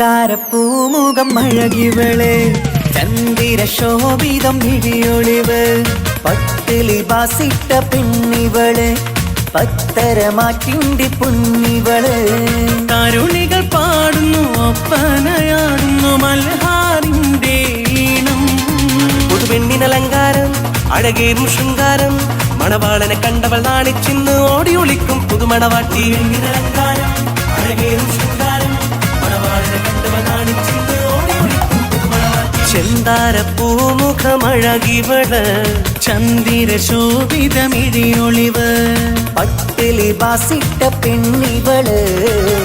ചെന്താരപ്പൂമുഖം അഴകിവള് ചന്ദിര ശോഭിതം വിഴിയൊളിവ് പട്ടിലി ബാസിട്ട പെണ്ണിവള് പത്തരമാറ്റിന്റെ പൊന്നിവള് തരുണികൾ പാടുന്നു ഒപ്പനയാടുന്നു മൽഹാറിന്റെ ഈണം പുതുപെണ്ണിനലങ്കാരം അഴകേറും ശൃംഗാരം മണവാളനെ കണ്ടവൾ നാണിച്ചിന്ന് ഓടി ഒളിക്കും പുതുമണവാട്ടി അലങ്കാരം അഴകേറും ശൃംഗാരം മണവാളനെ കണ്ടവൾ നാണിച്ചിന്ന് ഓടി ഒളിക്കും പുതുമണവാട്ടി ചെന്താരപ്പൂമുഖമഴകിവള് ചന്ദിര ശോഭിതമിഴിയൊളിവ് പട്ടിലി ബാസിട്ട പെണ്ണിവള്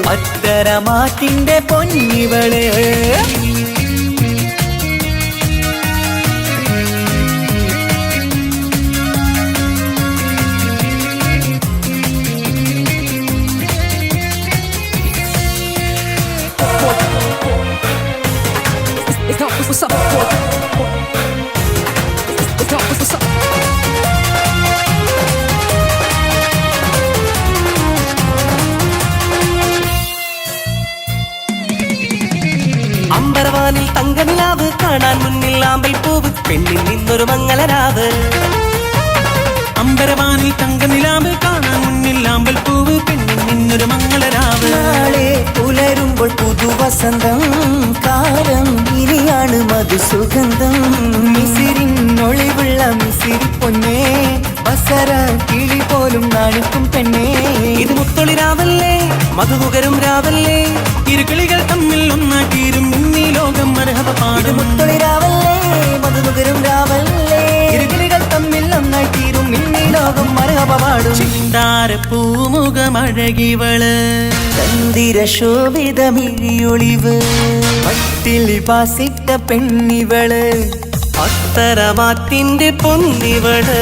പത്തരമാറ്റിന്റെ പൊന്നിവള് What's up? What's up? അമ്പരവാനിൽ തങ്കനിലാവ് കാണാൻ മുന്നിൽ ആമ്പൽ പൂവ് പെണ്ണിൽ നിന്നൊരു മംഗളരാവ് അമ്പരവാനിൽ തങ്കനിലാവ് കാണാൻ മുന്നിൽ ആമ്പൽ പൂവ് പെണ്ണിൽ നിന്നൊരു മംഗളരാവ് നാളെ പുലരുമ്പോൾ പുതുവസന്തം കാലം ഇനിയാണ് മധുസുഗന്ധം മിസിരിനൊളിവുള്ള മിസിരി പൊന്നേ ബസര കിളി പോലും നാണിക്കും പെണ്ണേ ഇത് മുത്തൊളിരാവല്ലേ മധുമുകരും രാവല്ലേ ഇരുകിളികൾ തമ്മിൽ ഒന്നാക്കിയിരും ഇന്നീ ലോകം മരഹബ ഇത് പാടും മുത്തൊളിരാവല്ലേ മധുമുകരും രാവല്ലേ ഇരുകിളികൾ തമ്മിൽ ഒന്നായി തീരും ഇന്നീ ലോകം മരഹബ പാടും ചെന്താരപ്പൂമുഖമഴകിവള് ചന്ദിര ശോഭിതമിഴിയൊളിവ് പട്ടിലി ബാസിട്ട പെണ്ണിവള് അത്തരമാറ്റിന്റെ പൊന്നിവള്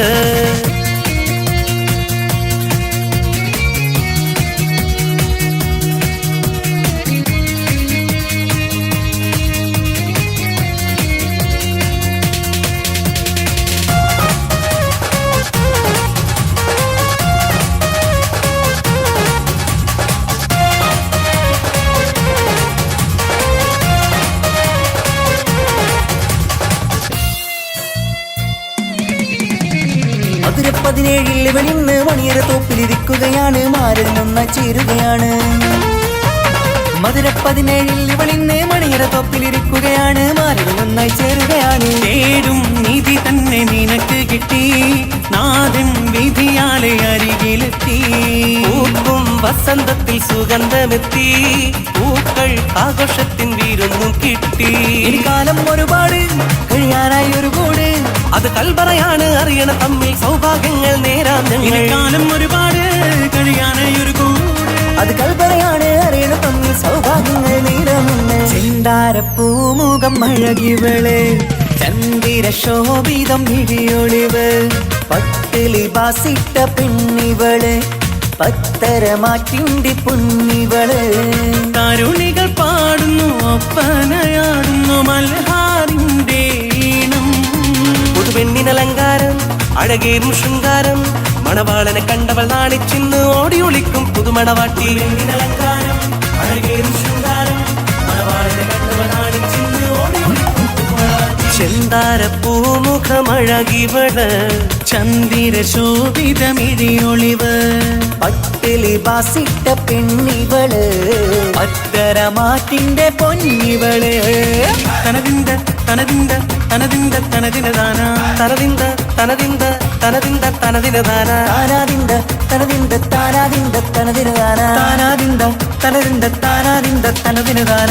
മധുര 17 വെളിന്ന് മണിയര തോപ്പിലിരിക്കുകയാണ് മാരൻ ഒന്നായി ചേരുകയാണ് മധുര 17 വെളിന്ന് മണിയര തോപ്പിലിരിക്കുകയാണ് മാരൻ ഒന്നായി ചേരുകയാണ് തേടും നിധി തന്നെ നിനക്ക് കിട്ടി നാദൻ വിധിയാലെ അരികിലെത്തി പൂക്കും വസന്തത്തിൽ സുഗന്ധമെത്തി പൂക്കൾ ആഘോഷത്തിൻ വീരൊന്നും കിട്ടി ഇനി കാലം ഒരുപാട് കഴിയാനായി ഒരു കൂട് അത് കൽബറയാണ് അറിയണ തമ്മിൽ സൗഭാഗ്യങ്ങൾ നേരാം ഞങ്ങൾ കാലം ഒരുപാട് കഴിയാനായി ഒരു കൂട് അത് കൽപ്പനയാണ് അറിയണ തമ്മിൽ സൗഭാഗ്യങ്ങൾ നീരമുന്ന് ചെന്താരപ്പൂമുഖം അഴകിവള് ചന്ദിര ശോഭിതം വിഴിയൊളിവ് പട്ടിലി ബാസിട്ട പെണ്ണിവള് പത്തരമാറ്റിന്റെ പൊന്നിവള് തരുണികൾ പാടുന്നു ഒപ്പനയാടുന്നു മൽഹാറിന്റെ ഈണം പുതുപെണ്ണിനലങ്കാരം അഴകേറും ശൃംഗാരം മണവാളനെ കണ്ടവൾ നാണിച്ചിന്ന് ഓടി ഒളിക്കും പുതുമണവാട്ടി അലങ്കാരം അഴകേറും ശൃംഗാരം മണവാളനെ കണ്ടവൾ നാണിച്ചിന്ന് ഓടി ഒളിക്കും പുതുമണവാട്ടി. ചെന്താരപ്പൂമുഖമഴകിവള് ചന്ദിര ശോഭിതമിഴിയൊളിവ് പട്ടിലി ബാസിട്ട പെണ്ണിവള് പത്തരമാറ്റിന്റെ പൊന്നിവള് തനതിന്ത തനതിന്ത തനതിന്ത തനതിനദാന തനതിന്ത തനതിന്ത തനതിന്ത തനതിനദാന താനാദിന്ത തനതിന്ത താനാദിന്ത തനതിനദാന താനാദിന്ത തനതിന്ത താനാദിന്ത തനതിനദാന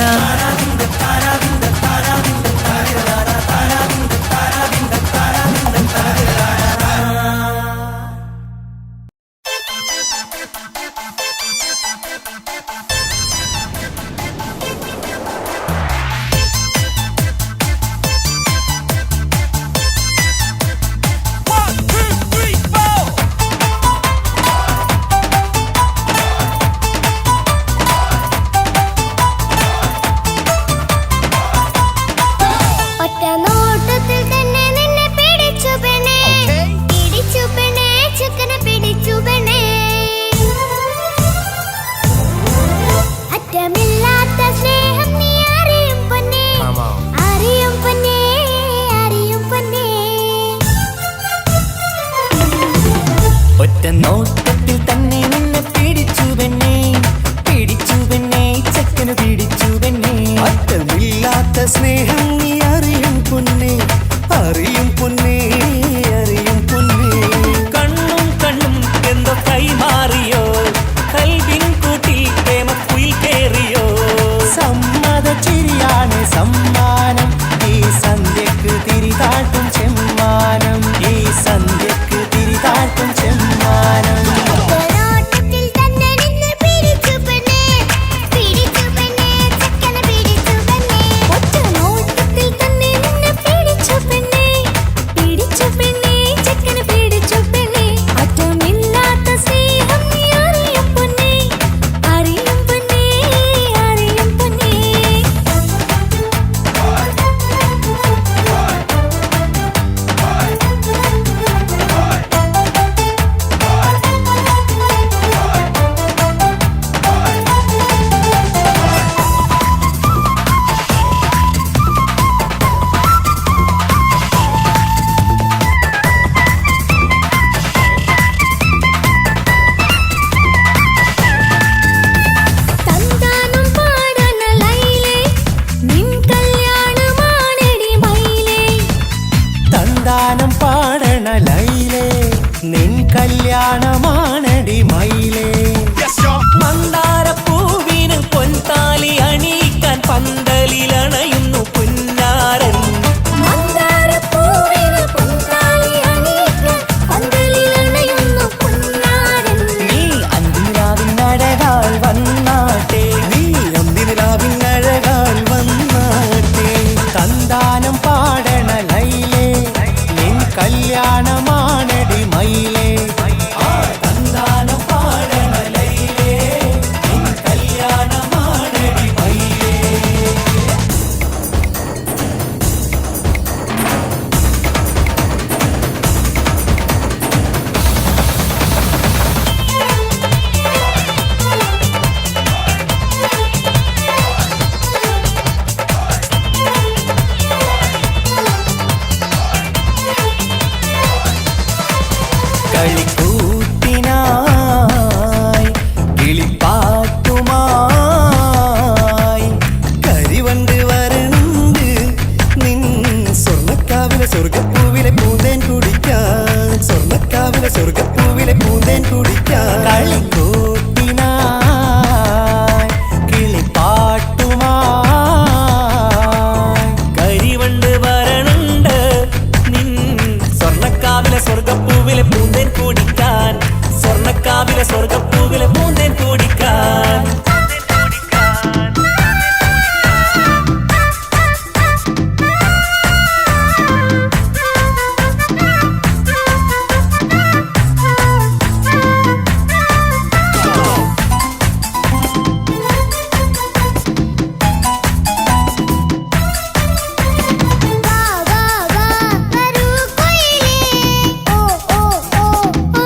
സ്നേഹം നീ അറിയും പൊന്നേ, അറിയും പൊന്നേ, അറിയും പൊന്നേ. കണ്ണും കണ്ണും എന്തോ കൈമാറിയോ, കൽവിൻ കൂട്ടിൽ പ്രേമക്കുയിൽ കേറിയോ. സമ്മത ചിരിയാണ് സമ്മാനം, ഈ സന്ധ്യക്ക് തിരിതാട്ടും ചെമ്മാനം, ഈ സന്ധ്യക്ക് തിരിതാട്ടും ചെമ്മാനം. ഒരോട്ടത്തിൽ തന്നെ നിന്നെ പിടിച്ചു പെണ്ണേ, പിടിച്ചു പെണ്ണേ, ചെക്കനെ പിടിച്ചു പെണ്ണേ. ഒറ്റ നോട്ടത്തിൽ തന്നെ നിന്നെ പിടിച്ചു പെണ്ണേ, പിടിച്ചു പെണ്ണേ, ചെക്കനെ പിടിച്ചു പെണ്ണേ. അറ്റമില്ലാത്ത സ്നേഹം നീ അറിയും പൊന്നേ, അറിയും പൊന്നേ, അറിയും പൊന്നേ. തന്താനം പാടന ലൈലേ, നിൻ കല്യാണമാണെടി മൈലേ. തന്താനം പാടണ ലൈലേ, നിൻ കല്യാണമാണടി മയിലേ. മന്ദാരപ്പൂവിന് പൊൻതാലി അണിയിക്കാൻ പന്തലിലണയുന്നു പുന്നാരൻ. മന്ദാരപ്പൂവിന് പൊൻതാലി അണിയിക്കാൻ പന്തലിലണയുന്നു പൊന്നാരൻ. നീ അന്തിരാവിനഴകാൽ വന്നാട്ടെ, നീ അന്തിനിലാവിനഴകാൽ വന്നാട്ടെ. തന്താനം പാടണ ലൈലേ, നിൻ കല്യാണമാണടി മയിലേ. തന്താനം പാടണ ലൈലേ, നിൻ കല്യാണമാണടി മയിലേ. കളിക്കൂത്തിനായി കിളിപ്പാട്ടുമായി കരിവണ്ട് വരണ്ട് നിൻ സ്വർണ്ണക്കാവിലെ സ്വർഗപ്പൂവിലെ പൂന്തേൻ കുടിക്കാൻ, സ്വർണ്ണക്കാവിലെ സ്വർഗപ്പൂവിലെ പൂന്തേൻ കുടിക്കാൻ. കളിക്കൂത്തിനായി കിളിപ്പാട്ടുമായി കരിവണ്ട് വരണുണ്ട് നിൻ സ്വർണ്ണക്കാവിലെ സ്വർഗപ്പൂവിലെ പൂന്തേൻ കുടിക്കാൻ, സ്വർണ്ണക്കാവിലെ സ്വർഗപ്പൂവിലെ പൂന്തേൻ കുടിക്കാൻ. വാ വാ വാ വരൂ കുയിലേ, ഓ ഓ ഓ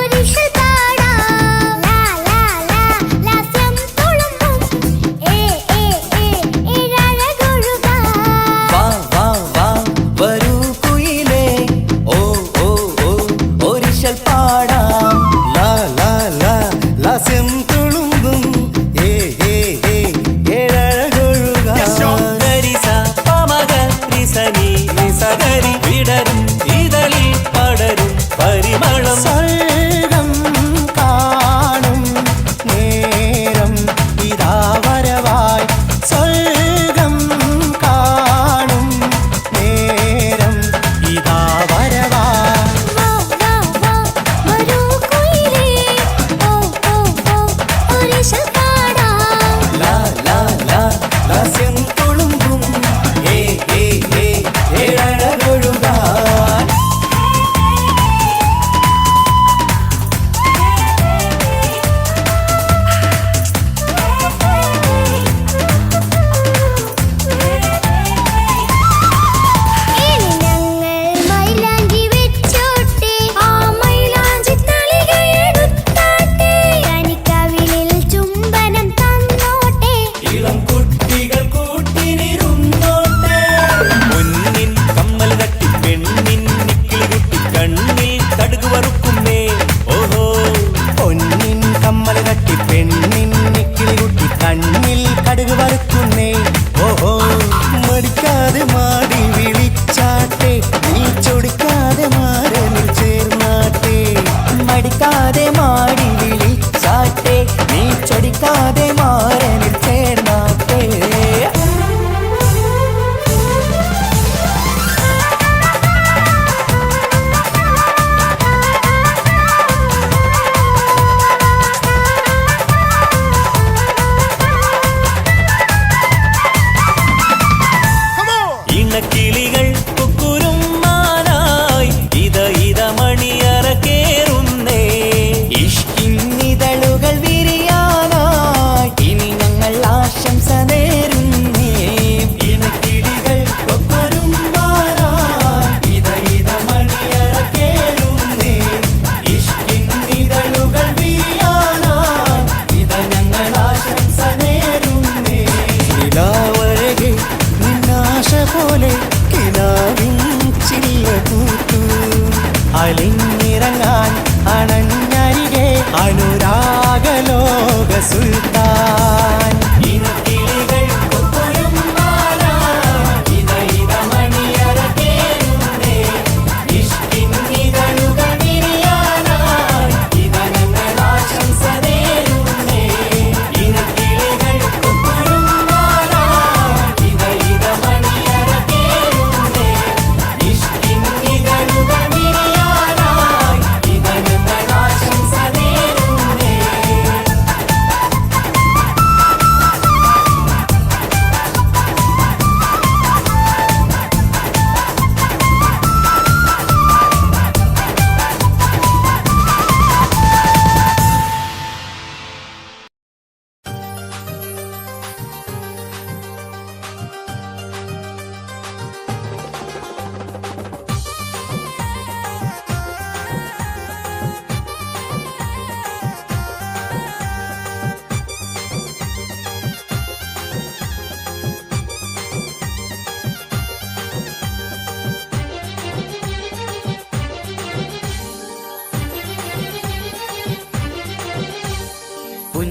അലിഞ്ഞിറങ്ങാൻ അണഞ്ഞരികെ അനുരാഗലോക സുൽത്താൻ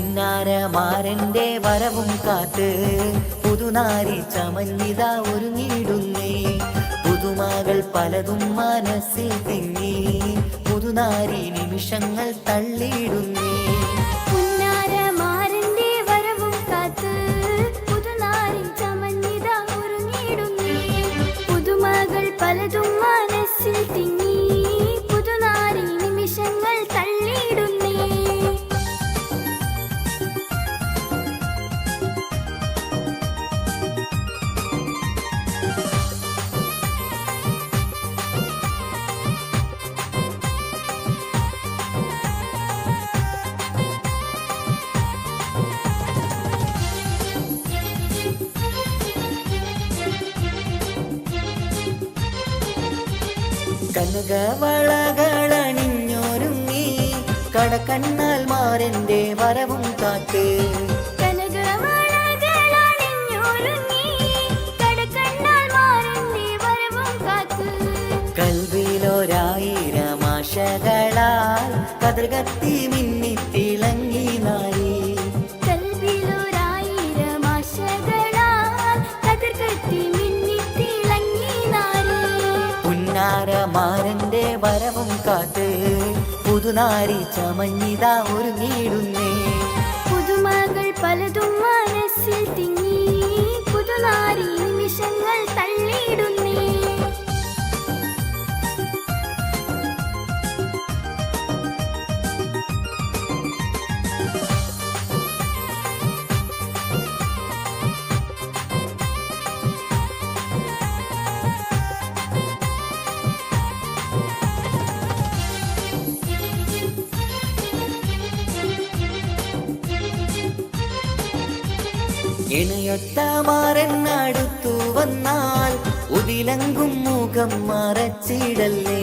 പുന്നാരമാരന്റെ വരവും കാത്ത് പുതുനാരി ചമഞ്ഞിത ഒരുങ്ങിടുന്നേ പുതുമകൾ പലതും മനസ്സിൽ തിങ്ങി പുതുനാരി നിമിഷങ്ങൾ തള്ളിയിടുന്നേ പുന്നാരമാരന്റെ വരവും കാത്ത് പുതുനാരി ചമഞ്ഞിത ഒരുങ്ങിടുന്നേ പുതുമകൾ പലതും മനസ്സിൽ തിങ്ങി പുതുനാരി നിമിഷങ്ങൾ തള്ളിയിടുന്നേ കനകവളകളണിഞ്ഞൊരുങ്ങി കടക്കണ്ണാൽ മാരന്റെ വരവും കാത്ത് കൽവിലൊരായിരം ആശകളാൽ കതിർകത്തി മിന്നിത്തിളങ്ങി നാരി പുന്നാരമാരന്റെ വരവും കാത്ത് പുതുനാരി ചമഞ്ഞിത ഒരുങ്ങിടുന്നേ പുതുമകൾ പലതും മനസ്സിൽ തിങ്ങി പുതുനാരി നിമിഷങ്ങൾ തള്ളിയിടുന്നേ ഇണയൊത്ത മാറന്നടുത്തു വന്നാൽ ഉതിലങ്കും മുഖം മറച്ചിടല്ലേ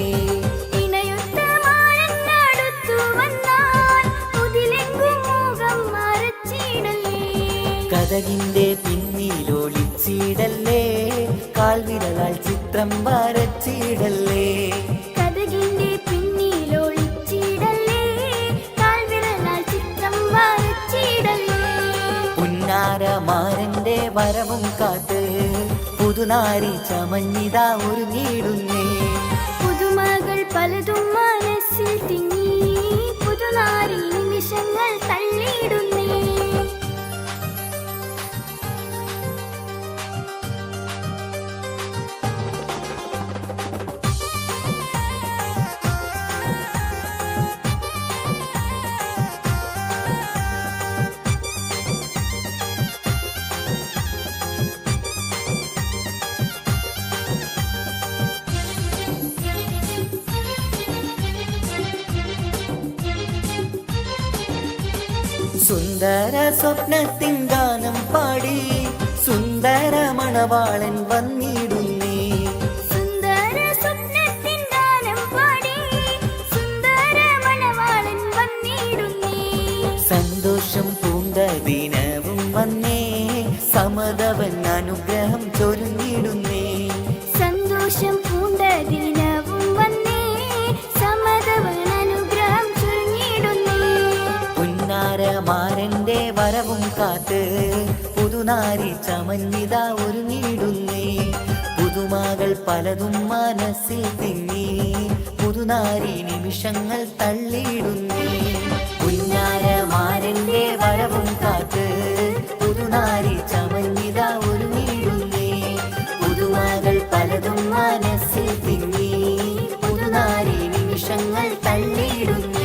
കഥകിന്റെ പിന്നിലൊളിച്ചിടല്ലേ കാൽവിരലാൽ ചിത്രം വരച്ചിടല്ലേ കഥകിന്റെ പിന്നിലൊളിച്ചിടല്ലേ കാൽവിരലാൽ ചിത്രം വരച്ചിടല്ലേ പുന്നാരമാരന്റെ വരവും കാത്ത് പുതുനാരി ചമഞ്ഞിത ഒരുങ്ങിടുന്നേ പുതുമകൾ പലതും മനസ്സിൽ തിങ്ങി പുതുനാരി നിമിഷങ്ങൾ തള്ളിയിടുന്നേ സുന്ദര സ്വപ്നത്തിൻ ഗാനം പാടി സുന്ദര മണവാളൻ വന്നിടുന്നേ സുന്ദര സ്വപ്നത്തിൻ ഗാനം പാടി സുന്ദര മണവാളൻ വന്നിടുന്നേ സന്തോഷം പൂണ്ട ദിനവും വന്നേ സമതവൻ അനുഗ്രഹം ചൊരിഞ്ഞിടുന്നേ സന്തോഷം പൂണ്ട ദിനവും വന്നേ വരവും കാത്ത് പുതുനാരി ചമഞ്ഞിതാ ഒരുങ്ങിടുന്നേ പുതുമകൾ പലതും മനസ്സിൽ തിങ്ങി പുതുനാരി നിമിഷങ്ങൾ തള്ളിയിടുന്നേ കുഞ്ഞാരമാരന്റെ വരവും കാത്ത് പുതുനാരി ചമഞ്ഞിതാ ഒരുങ്ങിടുന്നേ പുതുമകൾ പലതും മനസ്സിൽ തിങ്ങി പുതുനാരി നിമിഷങ്ങൾ തള്ളിയിടുന്നേ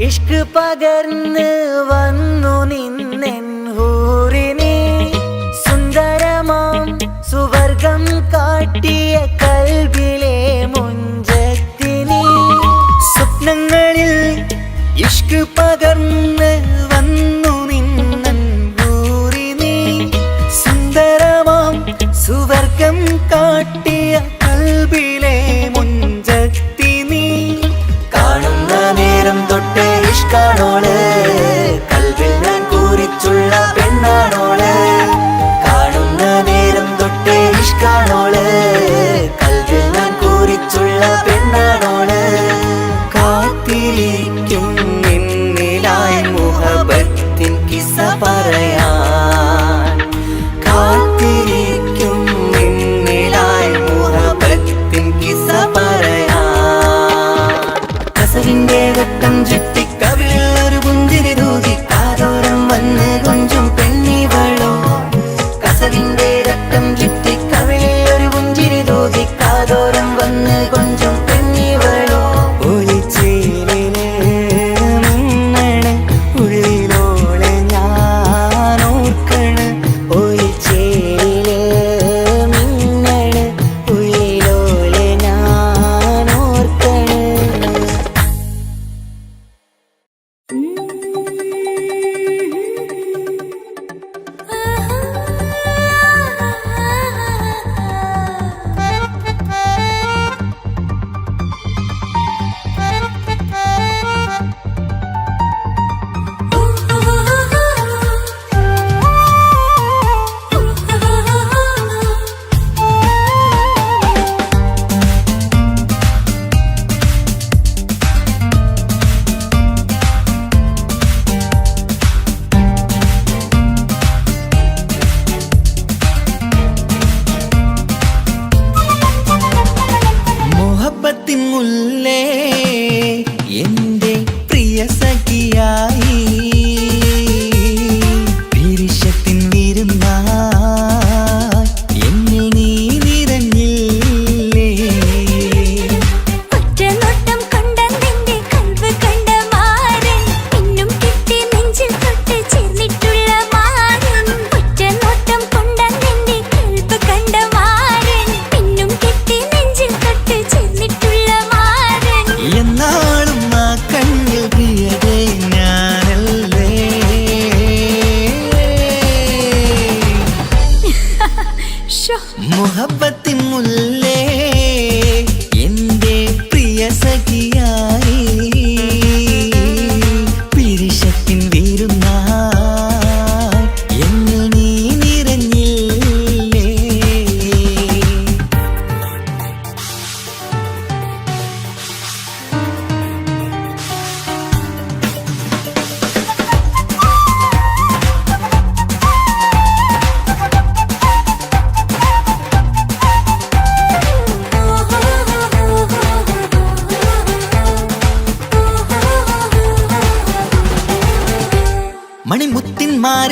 ഇഷ്ക് പകർന്ന് വന്നു നിന്നെൻ ഹൂറിനെ സുന്ദരമാം സുവർഗം കാട്ടിയ കൽബിലെ മുഞ്ചത്തിനെ സ്വപ്നങ്ങളിൽ ഇഷ്ക് പകർന്ന് വന്നു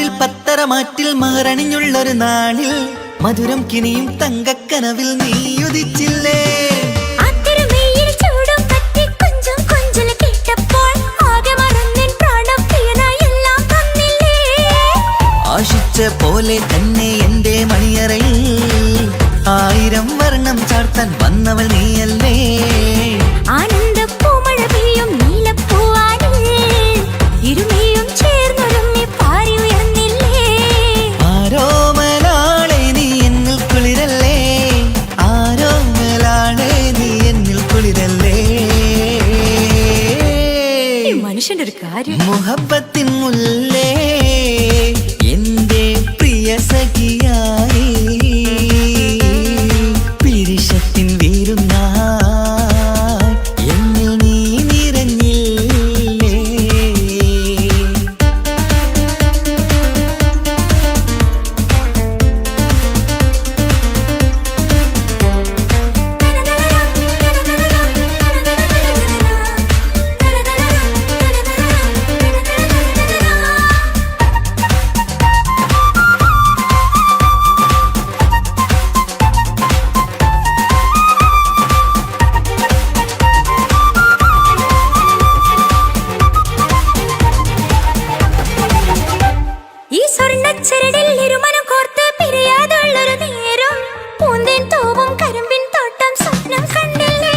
രാവിൽ പത്തരമാറ്റിൽ മഹറണിഞ്ഞുള്ളൊരു നാളിൽ മധുരം കിനിയും തങ്കക്കനവിൽ നീ ഉദിച്ചില്ലേ. ആശിച്ച പോലെ തന്നെ എന്റെ മണിയറയിൽ 1000 വർണ്ണം ചാർത്താൻ വന്നവൾ നീയല്ലേ. ആനന്ദപ്പൂമഴ പെയ്യും നീലപ്പൂവാനിൽ ഇരുമയും ചേർന്നൊരുങ്ങി പാറി ഉയർന്നില്ലേ. ആരോമലാളെ നീ എന്നിൽ കുളിരല്ലേ, ആരോമലാളെ നീ എന്നിൽ കുളിരല്ലേ. മനുഷ്യന്റെ ഒരു കാര്യം. മുഹബത്തിൻ മുല്ലേ എന്റെ പ്രിയ സഖിയായി പിരിശത്തിൻ വീരുന്നായി എന്നിൽ നീ നിറഞ്ഞില്ലേ. ഈ സ്വർണ്ണച്ചരടിൽ ഇരുമനം കോർത്ത് പിരിയാതുള്ളൊരു നേരം പൂന്തേൻ തോവും കരിമ്പിൻ തോട്ടം സ്വപ്നം കണ്ടില്ലേ.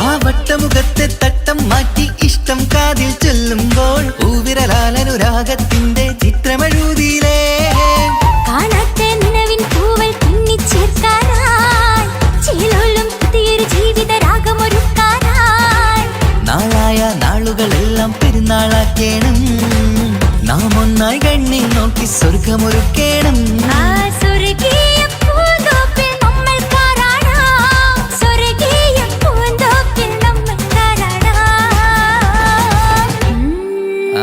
ആ വട്ടമുഖത്തെ തട്ടം മാറ്റി ഇഷ്ടം കാതിൽ ചൊല്ലുമ്പോൾ പൂവിരലാലനുരാഗത്തിന്റെ ചിത്രമെഴുതിയിലേ. കാണാത്ത നിലവിൻ പൂവൽ പിന്നിച്ചേർക്കാനായി ചിലോലും പുതിയൊരു ജീവിത രാഗമൊരുക്കാനായി നാളായ നാളുകളെല്ലാം പെരുന്നാളാക്കേണം, നാം ഒന്നായി കണ്ണിൽ നോക്കി സ്വർഗമൊരുക്കേണം. ആ സ്വർഗീയ പൂന്തോപ്പിൽ നമ്മൾ കാണാം, സ്വർഗീയ പൂന്തോപ്പിൽ നമ്മൾ കാണാം.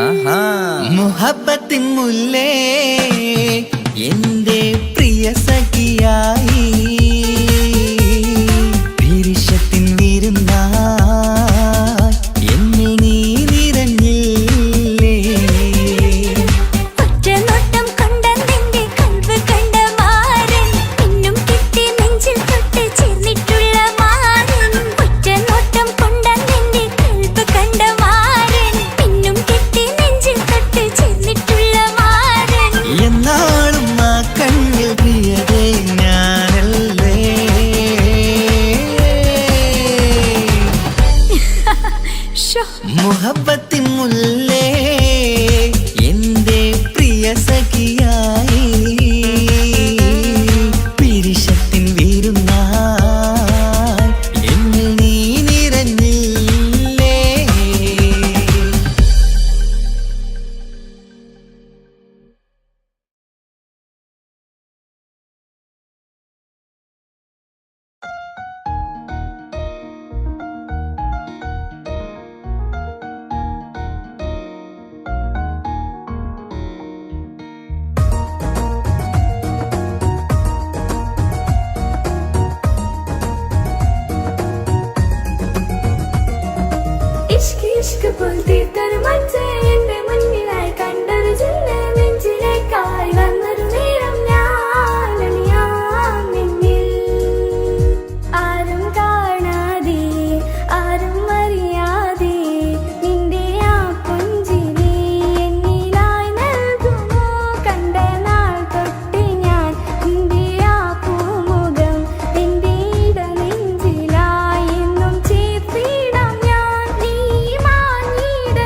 ആഹാ. മുഹബത്തിൻ മുല്ലേ എന്റെ പ്രിയ സഖിയായി പിരിശത്തിൻ വിരുന്നായി എന്നിൽ നീ നിറഞ്ഞില്ലേ. ഒറ്റനോട്ടം കണ്ട നിന്റെ കൽവ് കണ്ട മാരൻ പിന്നും കിട്ടി നെഞ്ചിൽ തൊട്ട് ചേർന്നിട്ടുള്ള മാരൻ. ഒറ്റനോട്ടം കൊണ്ട നിന്റെ കൽവ് കണ്ട മാരൻ പിന്നും കിട്ടി നെഞ്ചിൽ തൊട്ട് ചേർന്നിട്ടുള്ള മാരൻ. എന്നാളും ആ കണ്ണിൽ പ്രിയതേ ഞാനല്ലേ. മുഹബത്തിൻ മുല്ലേ എന്റെ പ്രിയ സഖിയായി പിരിശത്തിൻ വീരുന്നായി എന്നിൽ നീ നിറഞ്ഞില്ലേ. ഇഷ്ക് ഇഷ്ക് പോൽത്തീർത്തൊരു മച്ച എന്റെ മുന്നിലായി കണ്ടൊരു ജില്ല നെഞ്ചിലേക്കായി വന്നൊരു നേരം ഞാൻ അണിയാം നിന്നിൽ. ആരും കാണാതെ ആരും അറിയാതെ നിന്റെ ആ പുഞ്ചിരി എന്നിലായി നൽകുമോ. കണ്ട നാൾ തൊട്ട് ഞാൻ നിന്റെ ആ പൂമുഖം എന്റെ ഇടനെഞ്ചിലായി എന്നും ചേർത്തിടാം ഞാൻ. നീ മാഞ്ഞിട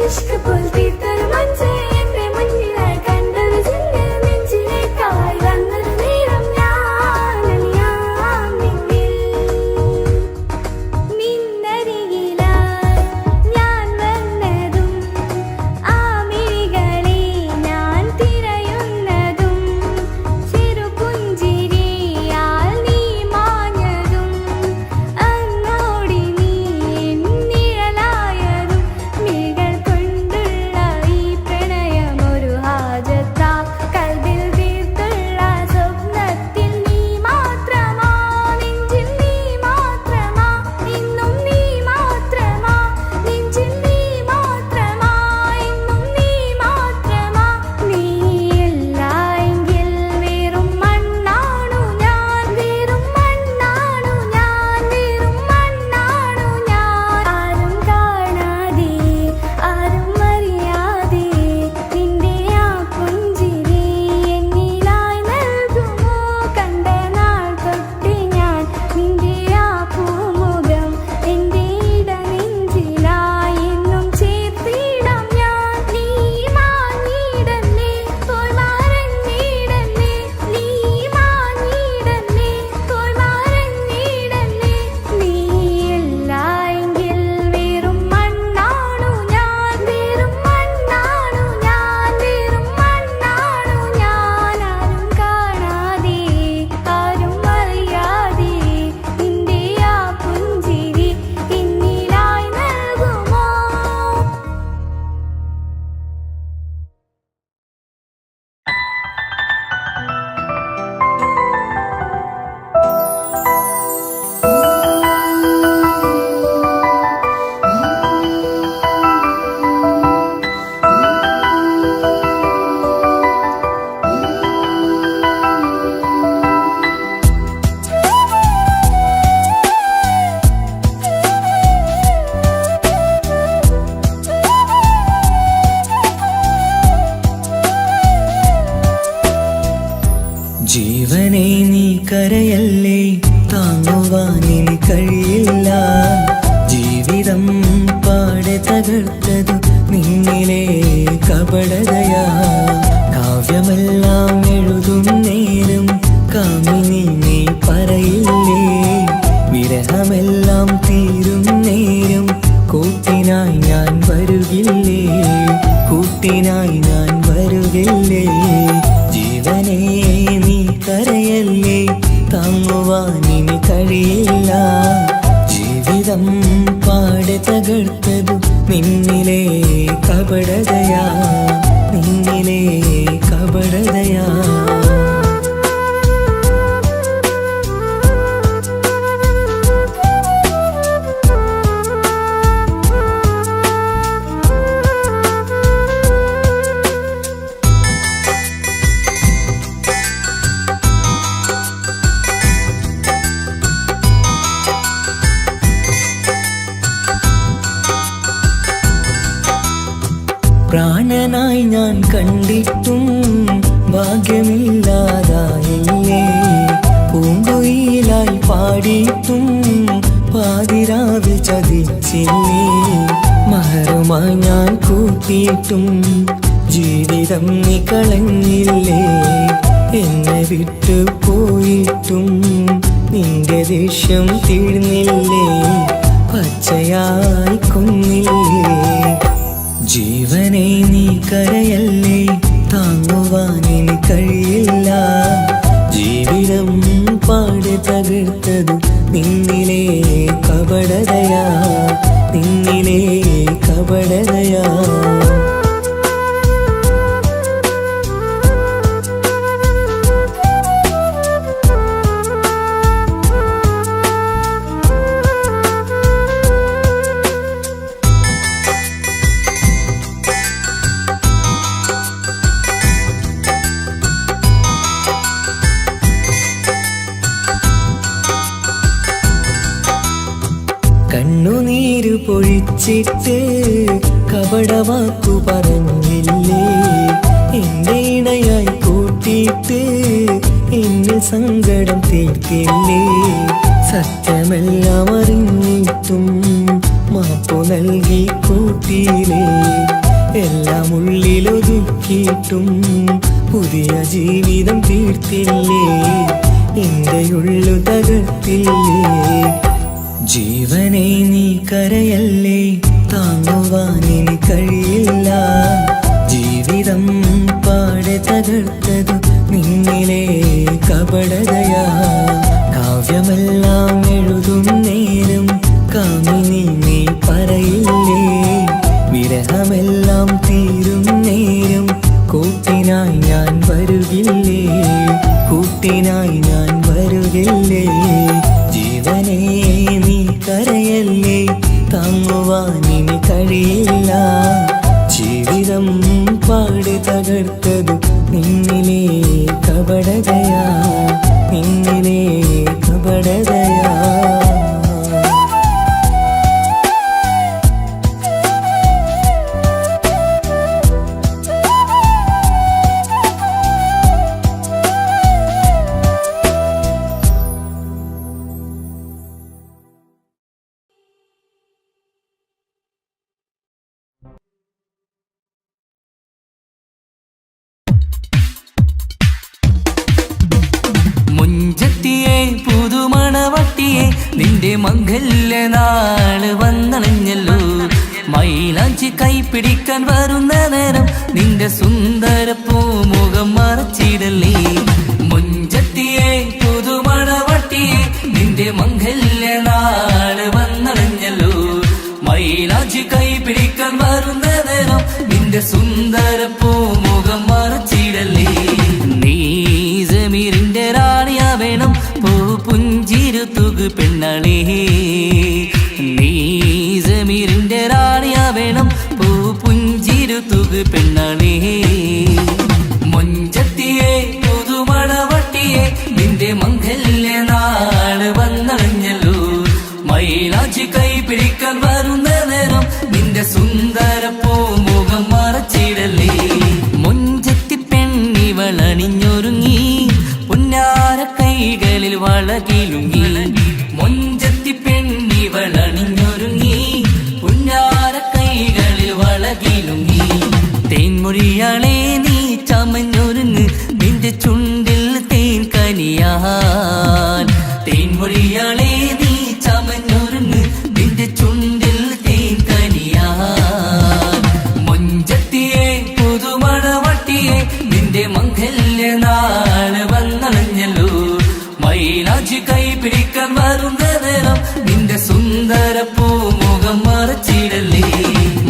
ഇഷ്ക് പോൽ തീർത്തൊരു മഞ്ച് എന്റെ മുന്നിലായി കണ്ടൊരു ജിന്ന് നെഞ്ചിലേക്കായി വന്നൊരു നേരം ഞാൻ നിന്നിൽ നിന്നരികിലായി ഞാൻ വന്നതും ആ മിഴികളെ ഞാൻ തിരയുന്നതും ചെറുപുഞ്ചിരിയാൽ നീ മാഞ്ഞതും അങ്ങോടി നീ നിഴലായതും മിഴികൾ കൊണ്ടുള്ള ഈ പ്രണയം ഒരു ഹാജത്താ കൽബിൽ തീർത്തുള്ള സ്വപ്നത്തിൽ നീ മാത്രമാ നെഞ്ചിൽ നീ മാത്രമാ ഇന്നും നീ മാത്രമാ നെഞ്ചിൽ നീ മാത്രമാ ഇന്നും നീ മാത്രമാ നീയില്ല എങ്കിൽ വെറും മണ്ണാണു ഞാൻ വെറും മണ്ണാണു ഞാൻ വെറും മണ്ണാണു ഞാൻ ആരും കാണാതെ ആരും അറിയാതെ നിന്റെ ആ പുഞ്ചിരി എന്നിലായി നൽകുമോ കണ്ട നാൾ തൊട്ട് ഞാൻ നിന്റെ ആ പൂമുഖം എന്റെ ഇടനെഞ്ചിലായി എന്നും ചേർത്തിടാം ഞാൻ നീ മാഞ്ഞിടന്നേ പോയി മറഞ്ഞിടന്നേ നീ മാഞ്ഞിടന്നേ പോയി മറഞ്ഞിടന്നേ നീയില്ല എങ്കിൽ വെറും മണ്ണാണു ഞാൻ വെറും മണ്ണാണു ഞാൻ വെറും മണ്ണാണു ഞാൻ ആരും കാണാതെ ആരും അറിയാതെ നിന്റെ ആ പുഞ്ചിരി എന്നിലായി നൽകുമോ ജീവനെ നീ കരയല്ലേ താങ്ങുവാനിനി കഴിയില്ല ജീവിതം പാടെ തകർത്തതു നിന്നിലെ കപടതയാ കാവ്യമെല്ലാം എഴുതും നേരം കാമിനി നീ പറയില്ലേ വിരഹമെല്ലാം തീരും നേരം കൂട്ടിനായി ഞാൻ വരുകില്ലേ കൂട്ടിനായി ഞാൻ വരുകില്ലേ ജീവനെ നീ കരയല്ലേ താങ്ങുവാനിനി കഴിയില്ല ജീവിതം പാടെ തകർത്തതു നിന്നിലെ കപടതയാ നിന്നിലെ കപടതയാ പ്രാണനായി ഞാൻ കണ്ടിട്ടും ഭാഗ്യമില്ലാതായില്ലേ പൂങ്കുയിലായി പാടിയിട്ടും പാതിരാവിൽ ചതിച്ചില്ലേ മഹറുമായി ഞാൻ കൂട്ടിയിട്ടും ജീവിതം നീ കളഞ്ഞില്ലേ എന്നെ വിട്ടു പോയിട്ടും നിന്റെ ദേഷ്യം തീർന്നില്ലേ പച്ചയായി കൊന്നില്ലേ ജീവനെ നീ കരയല്ലേ താങ്ങുവാനിനി കഴിയില്ല ജീവിതം പാടെ തകർത്തതു നിന്നിലെ കപടതയാ നിന്നിലെ കപടതയാ കണ്ണുനീര് പൊഴിച്ചിട്ട് കപടവാക്കു പറഞ്ഞില്ലേ എന്റെ ഇണയായി കൂട്ടിയിട്ട് എന്നെ സങ്കടം തീർക്കില്ലേ സത്യമെല്ലാം അറിഞ്ഞിട്ടും മാപ്പു നൽകി കൂട്ടിയില്ലേ എല്ലാം ഉള്ളിലൊതുക്കിയിട്ടും പുതിയ ജീവിതം തീർത്തില്ലേ, എന്റെ ഉള്ളു തകർത്തില്ലേ. ജീവനെ നീ കരയല്ലേ, താങ്ങുവാനിനി കഴിയില്ല. ജീവിതം പാടെ തകർത്തതു നിന്നിലെ കപടതയാ. കാവ്യമെല്ലാം എഴുതും നേരം കാമിനി നീ പറയില്ലേ, വിരഹമെല്ലാം തീരും നേരം കൂട്ടിനായി ഞാൻ വരുകില്ലേ, കൂട്ടിനായി ഞാൻ വരുകില്ലേ. ജീവനെ നീ കരയല്ലേ, താങ്ങുവാനിനി കഴിയില്ല. ജീവിതം പാടി തകർത്തതു നിന്നിലെ കപടതയാ, നിന്നിലെ കപടതയാ. മുഞ്ചത്തിയെ പുതുമണവട്ടിയെ നിന്റെ മംഗല്യ നാള് വന്നണഞ്ഞല്ലോ. മൈലാഞ്ചി കൈപ്പിടിക്കാൻ വരുന്ന നേരം നിന്റെ സുന്ദര പൂമുഖം മറച്ചിടല്ലേ. മുഞ്ചത്തിയെ പുതുമണവട്ടിയെ നിന്റെ മംഗല്യ നാള് വന്നണഞ്ഞല്ലോ. മൈലാഞ്ചി കൈപ്പിടിക്കാൻ വരുന്ന നേരം നിന്റെ സുന്ദര പൂമുഖം മറച്ചിടല്ലേ. നീ ജമീറിന്റെ റാണിയാ വേണം, പൂ പുഞ്ചിരു തുകു പെണ്ണളേ. നീ ജമീറിന്റെ റാണിയാ വേണം, പൂ പുഞ്ചിരു തുകു പെണ്ണളേ. മുഞ്ചത്തിയെ പുതുമണവട്ടിയെ നിന്റെ മംഗല്യ നാള് വന്നണഞ്ഞല്ലോ. മൈലാഞ്ചി കൈപിടിക്കാൻ വരുന്ന നേരം നിന്റെ സുന്ദര പൂമുഖം മറച്ചിടല്ലേ. മുഞ്ചത്തി പെണ്ണിവളണിഞ്ഞൊരുങ്ങി പുന്നാര കൈകളിൽ വളകിലുങ്ങി. മുഞ്ചത്തി പെണ്ണിവളണിഞ്ഞൊരുങ്ങി പുന്നാര കൈകളിൽ വളകിലുങ്ങി. തേൻമൊഴിയാളെ നീ ചമഞ്ഞൊരുങ്ങ് നിന്റെ ചുണ്ടിൽ തേൻ കനിയാൻ. തേൻമൊഴിയാളെ നീ ചമഞ്ഞൊരുങ്ങ് നിന്റെ ചുണ്ടിൽ തേൻ കനിയാൻ. മുഞ്ചത്തിയെ പുതുമണവട്ടിയെ നിന്റെ മംഗല്യ നാള് വന്നണഞ്ഞല്ലോ. മൈലാഞ്ചി കൈപിടിക്കാൻ വരുന്ന നേരം നിന്റെ സുന്ദര പൂമുഖം മറച്ചിടല്ലേ.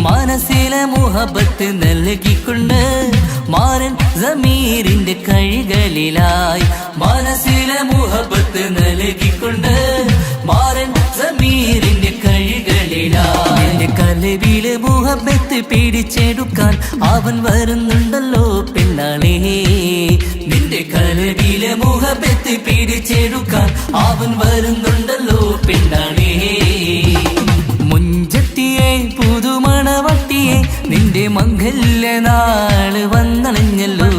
മനസ്സിലെ മുഹബത്ത് നൽകിക്കൊണ്ട് മാരൻ ജമീറിന്റെ കൈകളിലായി. മനസ്സിലെ മുഹബത്ത് നൽകിക്കൊണ്ട് മാരൻ ജമീറിന്റെ കൈകളിലായി. എന്റെ കലവിലെ മുഹബത്ത് പിടിച്ചെടുക്കാൻ അവൻ വരുന്നുണ്ടല്ലോ പെണ്ണാളേ. നിന്റെ കലവിലെ മുഹബത്ത് പിടിച്ചെടുക്കാൻ അവൻ വരുന്നുണ്ടല്ലോ പെണ്ണാളേ. മുഞ്ചത്തിയെ പുതുമണവട്ടിയെ നിന്റെ മംഗല്യ നാള് വന്നണഞ്ഞല്ലോ.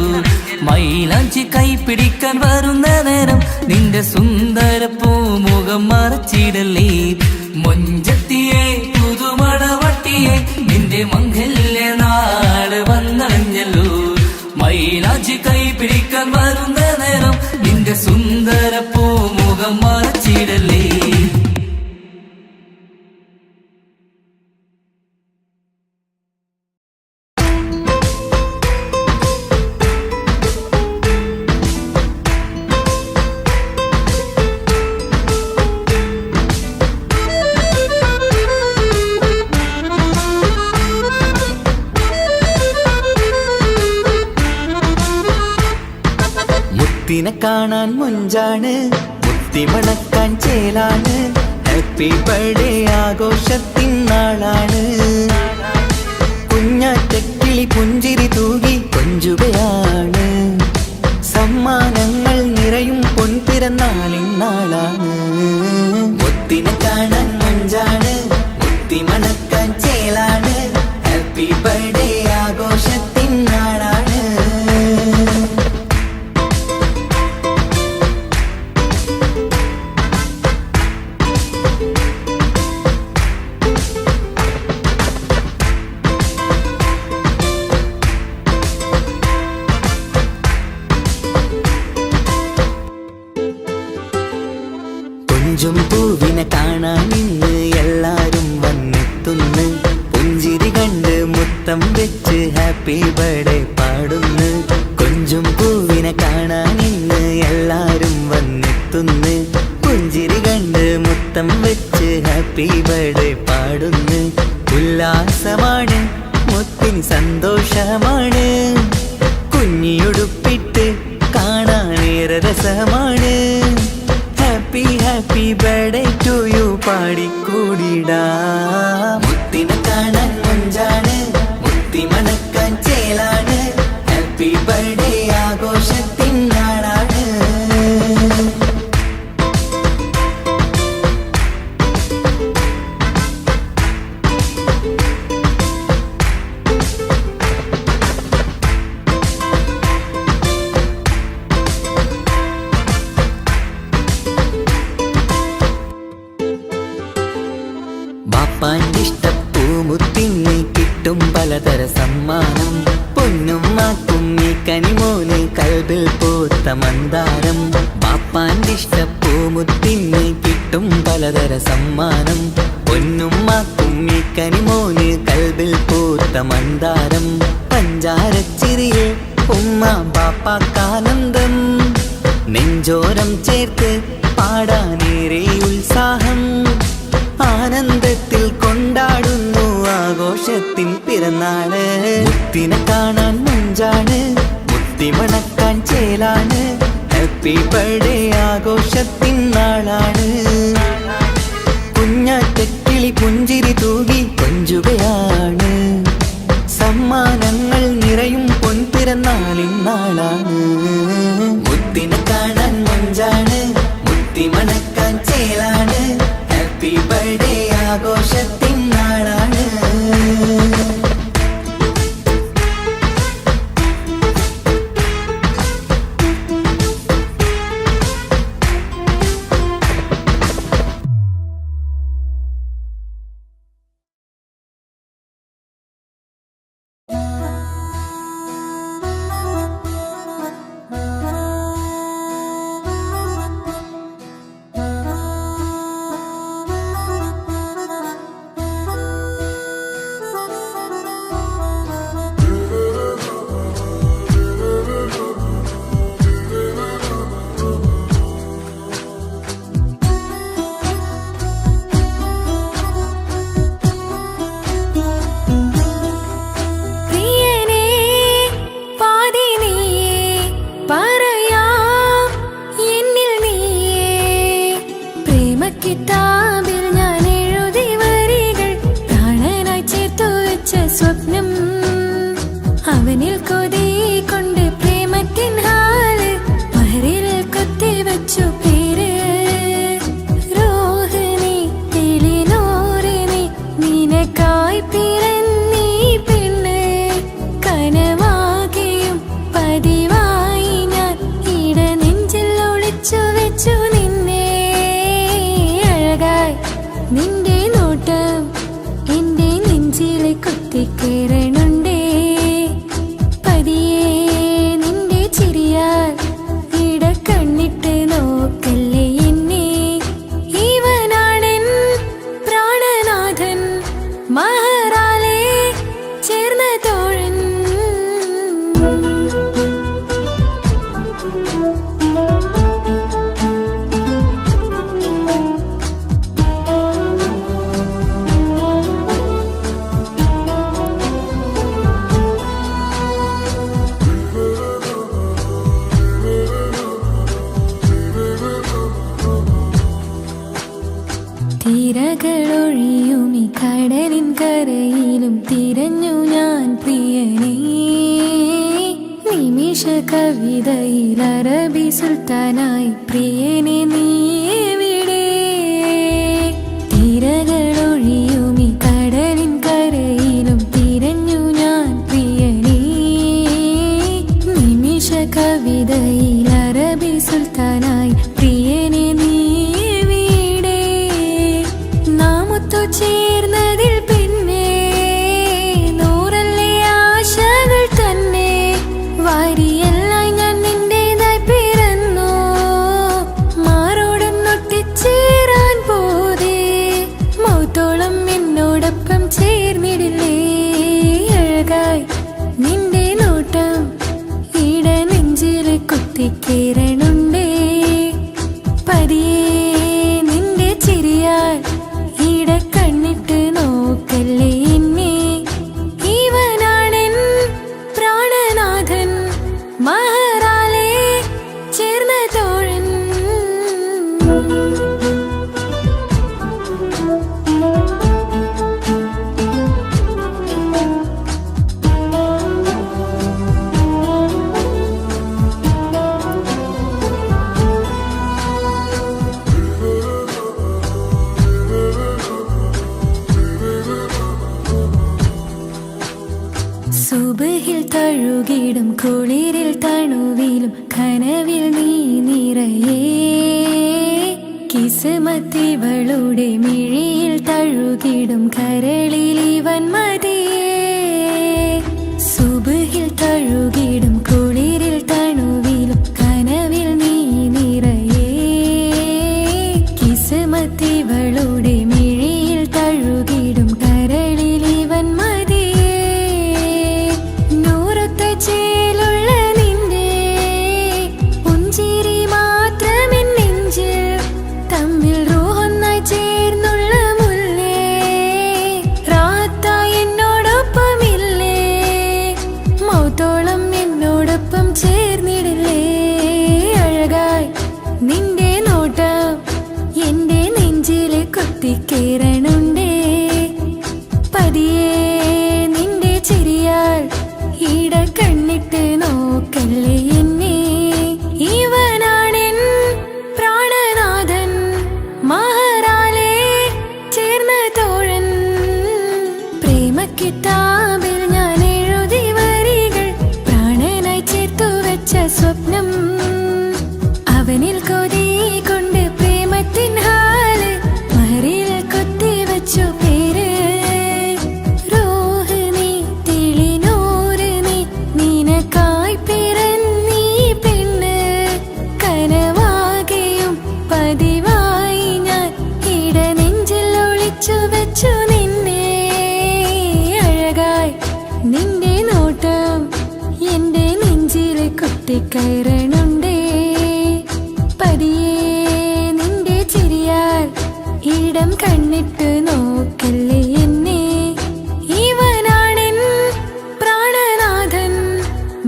മൈലാഞ്ചി കൈപ്പിടിക്കാൻ വരുന്ന നേരം നിന്റെ സുന്ദര പൂമുഖം മറച്ചിടല്ലേ. മുഞ്ചത്തിയെ പുതുമണവട്ടിയെ നിന്റെ മംഗല്യ നാള് വന്നണഞ്ഞല്ലോ. മൈലാഞ്ചി കൈപിടിക്കാൻ വരുന്ന നേരം നിന്റെ സുന്ദര പൂമുഖം മറച്ചിടല്ലേ. മുത്തിനെ കാണാൻ മുഞ്ചാണ്, മുത്തി മണക്കാൻ ചേലാണ്. ഹാപ്പി ബർത്ത്ഡേ ആഘോഷത്തിൻ നാളാണ്. കുഞ്ഞാറ്റക്കിളി പുഞ്ചിരി തൂകി കൊഞ്ചുകയാണ്. സമ്മാനങ്ങൾ നിറയും പൊൻപിറന്നാളിൻ നാളാണ്. മുത്തിനെ കാണാൻ മുഞ്ചാണ്, മുത്തി മണക്കാൻ ചേലാണ്. ഹാപ്പി ബർത്ത്ഡേ ആഘോഷത്തിൻ നാളാണ്. ബർത്ത്ഡേ പാടുന്നു. കൊഞ്ചും പൂവിനെ കാണാൻ ഇന്ന് എല്ലാരും വന്നെത്തുന്നു. പുഞ്ചിരി കണ്ട് മുത്തം വെച്ച് ഹാപ്പി ബർത്ത്ഡേ പാടുന്നു. ഉല്ലാസമാണ് മുത്തിൻ സന്തോഷമാണ്. കുഞ്ഞിയുടുപ്പിട്ട് കാണാനേറെ രസമാണ്. Happy happy birthday to you പാടിക്കൂടിടാ. മുത്തിനെ കാണാൻ മഞ്ചാണ്, മുത്തി മണക്കാൻ ചേലാണ്. ഹാപ്പി ബർത്ത്ഡേ ആഘോഷത്തിൻ നാളാണ്. ബാപ്പാന്റെ ഇഷ്ടപ്പൂമുത്തിന് കിട്ടും പലതര സമ്മാനം. പൊന്നും മാക്കും ഈ കനിമോന് കൽബിൽ പൂത്ത മന്ദാരം. ബാപ്പാന്റെ ഇഷ്ടപ്പൂമുത്തിന് കിട്ടും പലതര സമ്മാനം. പൊന്നും മാക്കും ഈ കനിമോന് കൽബിൽ പൂത്ത മന്ദാരം. പഞ്ചാരച്ചിരിയെ ഉമ്മ ബാപ്പാക്കാനന്ദം. നെഞ്ചോരം ചേർത്ത് പാടാനേറെ ഉത്സാഹം. ആനന്ദത്തിൽ കൊണ്ടാടുന്നു ആഘോഷത്തിൻ പിറന്നാള്. മുത്തിനെ കാണാൻ മഞ്ചാണ്, മുത്തി മണക്കാൻ ചേലാണ്. ഹാപ്പി ബർത്ത്ഡേ ആഘോഷത്തിൻ നാളാണ്. കുഞ്ഞാറ്റക്കിളി പുഞ്ചിരി തൂകി കൊഞ്ചുകയാണ്. സമ്മാനങ്ങൾ നിറയും പൊൻപിറന്നാളിൻ നാളാണ്. മുത്തിനെ കാണാൻ മഞ്ചാണ്, മുത്തി മണക്കാൻ ചേലാണ്. ഹാപ്പി ബർത്ത്ഡേ ആഘോഷത്തിൻ നാളാണ്. തിരകളൊഴിയുമി കടലിൻ കരയിലും തിരഞ്ഞു ഞാൻ പ്രിയനേ. നിമിഷ കവിതയിൽ അറബി സുൽത്താനായി പ്രിയനെ നീ എവിടെ? തിരകളൊഴിയുമി കടലിൻ കരയിലും തിരഞ്ഞു ഞാൻ പ്രിയനേ. നിമിഷ കവിതയിൽ അറബി സുൽത്താനായി പ്രിയനെ നീ ചേർന്നതിൽ പിന്നെ നൂറല്ലേ ആശകൾ തന്നെ. വാരിയെല്ലാം ഞാൻ നിന്റേതായി പിറന്നു. മാറോടൊന്നൊട്ടിച്ചേരാൻ പോതേ മൗത്തോളം എന്നോടൊപ്പം ചേർന്നിടില്ലേ? അഴകായി നിന്റെ തഴുകിടും കുളിരിൽ തണുവിലും കനവിൽ നീ നിറയേ കിസ്മത്തിവളുടെ മിഴിയിൽ തഴുകിടും കരളിൽ ഇവൻ മതിയേ സുബഹിൽ തഴുകിടും കുളിരിൽ തണുവിലും കനവിൽ നീ നിറയേ കിസ്മത്തിവളുടെ മിഴിയിൽ തഴുകിടും കരളിൽ ഇവൻ മതിയേ നൂറൊത്ത ചേലുള്ള നിന്റെ പുഞ്ചിരി മാത്രമെൻ നെഞ്ചിൽ തമ്മിൽ റൂഹൊന്നായി ചേർന്നുള്ള മുല്ലേ റാത്തായി എന്നോടൊപ്പമില്ലേ മൗത്തോളം എന്നോടൊപ്പം ചേർന്നിടില്ലേ അഴകായി നിന്റെ നോട്ടം എന്റെ നെഞ്ചില് കുത്തിക്കേറണുണ്ടേ പതിയെ നിന്റെ ചിരിയാൽ ഈട കണ്ണിട്ട് നോക്കല്ലേ എന്നെ ഇവനാണെൻ പ്രാണനാഥൻ മഹറാലെ ചേർന്ന തോഴൻ പ്രേമക്കിതാബിൽ ഞാൻ എഴുതി വരികൾ പ്രാണനായി ചേർത്തു വെച്ച സ്വപ്നം അവനിൽ കൊതി കൊണ്ട് പ്രേമത്തിൻ ഹാല് മഹറിൽ കൊത്തിവച്ചു പേര് റൂഹ് നീ തെളിനൂറ് നീ നിനക്കായി പിറന്നീ പെണ്ണ് കനവാകെയും പതിവായി ഞാൻ ഇട നെഞ്ചിൽ ഒളിച്ചു വെച്ചു നിന്നെ അഴകായി നിന്റെ നോട്ടം എന്റെ നെഞ്ചിൽ കുത്തിക്കയറണുണ്ടേ പതിയെ നിന്റെ ചിരിയാൽ ഇടം കണ്ണിട്ട് നോക്കല്ലേ എന്നെ ഇവനാണെൻ പ്രാണനാഥൻ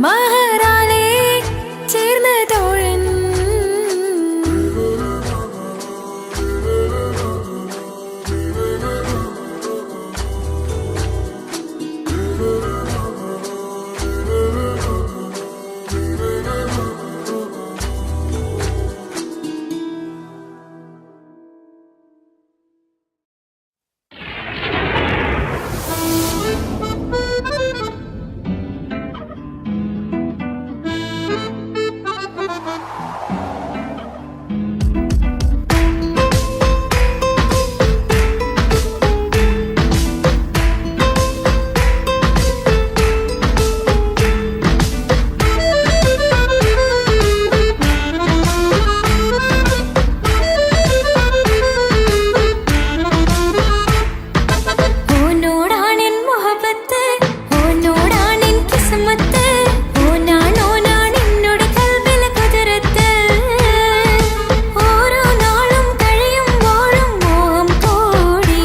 മഹറാലെ ചേർന്ന തോഴൻ ഓനോടാണെൻ മുഹബത്ത് ഓനോടാണെൻ കിസ്മത്ത് ഓനാണ് എന്നോട് കൽബിൽ കുതിരത്ത് ഓരോ നാളും കഴിയുമ്പോഴും മോഹം കൂടി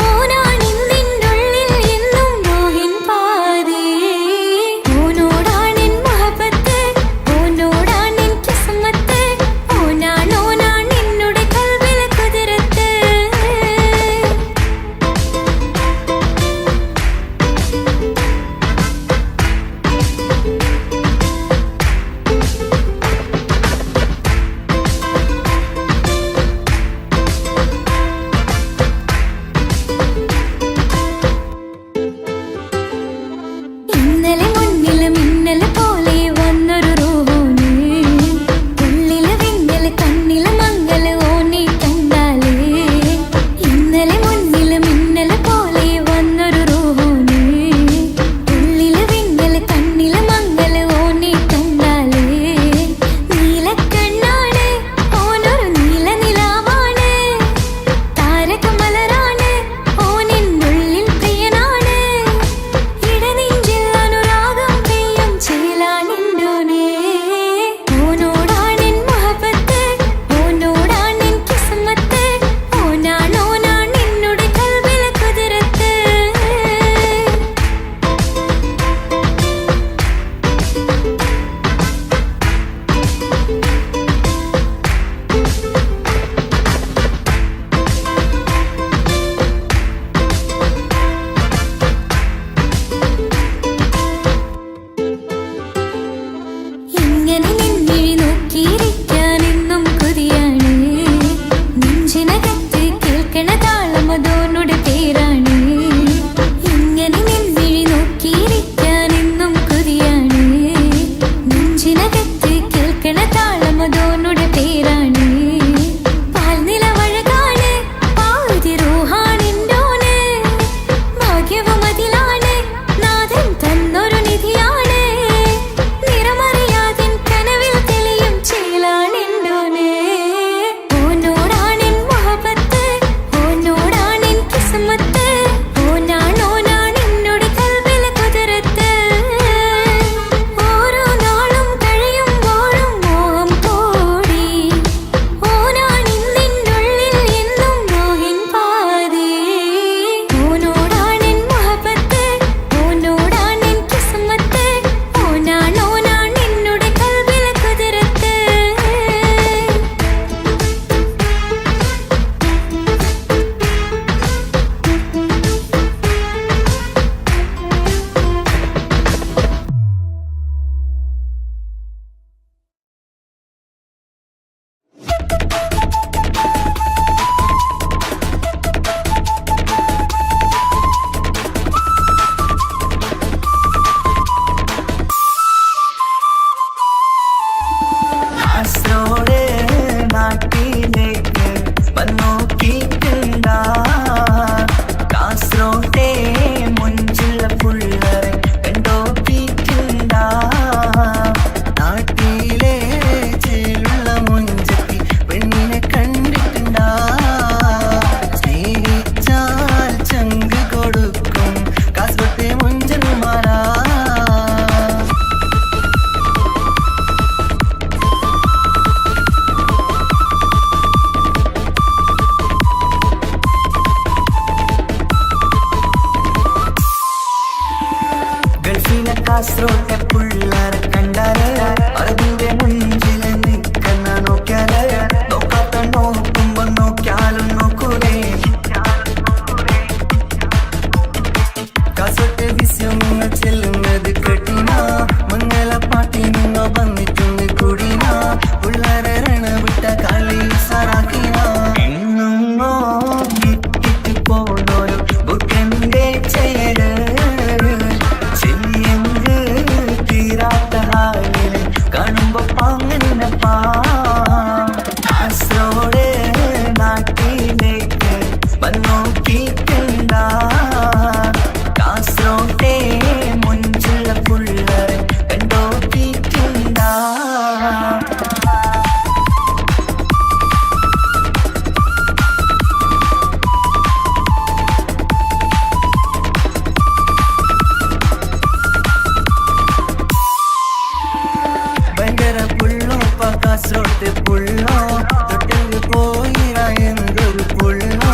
ഓനാണ് നിന്റെ ഉള്ളിൽ എന്നും മോഹിൻ പാതി ഓനോടാണെൻ മുഹബത്ത് ഓനോടാണെൻ കിസ്മത്ത് ഓനാണ് എന്നോട് കൽബിൽ കുതിരത്ത് ഇന്നലെ മുന്നില് മിന്നല് പോലെ വന്നൊരു റൂഹോന് ഉള്ളില് വിങ്ങല് കണ്ണില് മങ്ങല് ഓനെ കണ്ടാല് ഇന്നലെ മുന്നില് മിന്നല് പോലെ വന്നൊരു റൂഹോന് ഉള്ളില് വിങ്ങല് കണ്ണില് മങ്ങല് ഓനെ കണ്ടാല് നീലക്കണ്ണാണ് ഓനൊരു നീല നിലാവാണ് താരകമലരാണ് ഓനെന്നുള്ളിൽ പ്രിയനാണ് ഇടനെഞ്ചിൽ അനുരാഗം പെയ്യും ചേലാനിണ്ടോനേ ഓനോടാണെൻ മുഹബത്ത് ഓനോടാണെൻ കിസ്മത്ത് ഓനാണ് എന്നോട് കൽബിൽ കുതിരത്ത് ഇങ്ങനെ നിന്നിഴി നോക്കിയിരിക്കാൻ എന്നും കൊതിയാണ് നെഞ്ചിനകത്ത് കേൾക്കണ താളം അതോനോട് പേരാണ് ഇങ്ങനെ നിന്നിഴി നോക്കിയിരിക്കാൻ എന്നും കാസർഗോട്ടെ പുള്ളാരെ കണ്ടാല് അതിന്റെ മുഞ്ചിൽ നിൽക്കുന്ന നോക്കിയാല് നോക്കാത്ത നോക്കുമ്പോ നോക്കിയാലും നോക്കൂലേ കാസർഗോട്ടെ വിസ്യം നിങ്ങൾ ചെല്ലുന്നത് കേട്ടിന മംഗള പാട്ടി നിങ്ങൾ വന്നിട്ടുണ്ട് കൂടിന പുള്ളാരെ രണ വിട്ട കളി സാറാക്കിന പോണോരു ബുക്കന്റെ ചേര് ചെല്ലിയങ്ക് തീരാത്ത ഹാലില് കാണുമ്പോ പാങ്ങനപ്പാ കാസർഗോഡ് നാട്ടിലേക്ക് വന്നോക്കിട്ടുണ്ട കാസർഗോട്ടെ മുഞ്ചുള്ള പുള്ളരെ കണ്ടോക്കിട്ടുണ്ട കാസർഗോട്ടെ പുള്ളോ തൊട്ടെങ്കിൽ പോയിര എന്നൊരു പുള്ളോ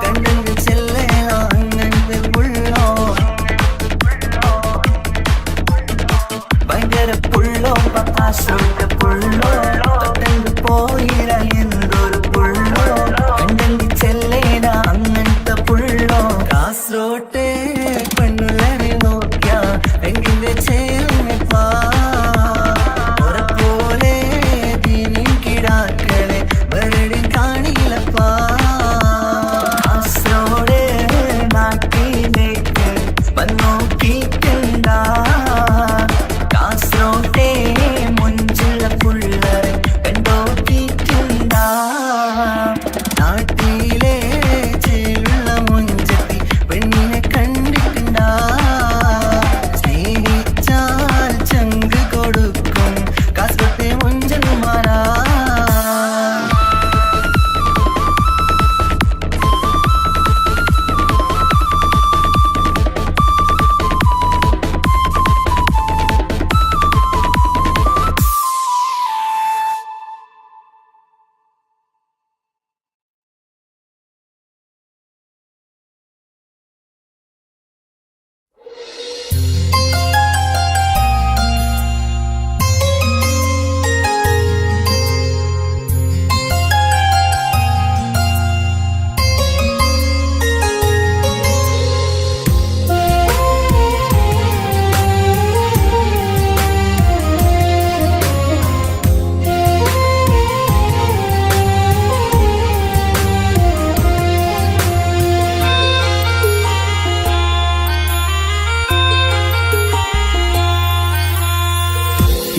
കണ്ടെങ്കിൽ ചെല്ലേലോ അങ്ങനത്തെ പുള്ളോ ഭയങ്കര പുള്ളോ കാസർഗോട്ടെ പുള്ളോ തൊട്ടെങ്കിൽ പോയിര എന്നൊരു പുള്ളോ കണ്ടെങ്കിൽ ചെല്ലേല അങ്ങനത്തെ പുള്ളോ കാസർഗോട്ടെ പെണ്ണുള്ളവരെ നോക്കിയ എങ്കിന്റെ ചേർന്നിപ്പാ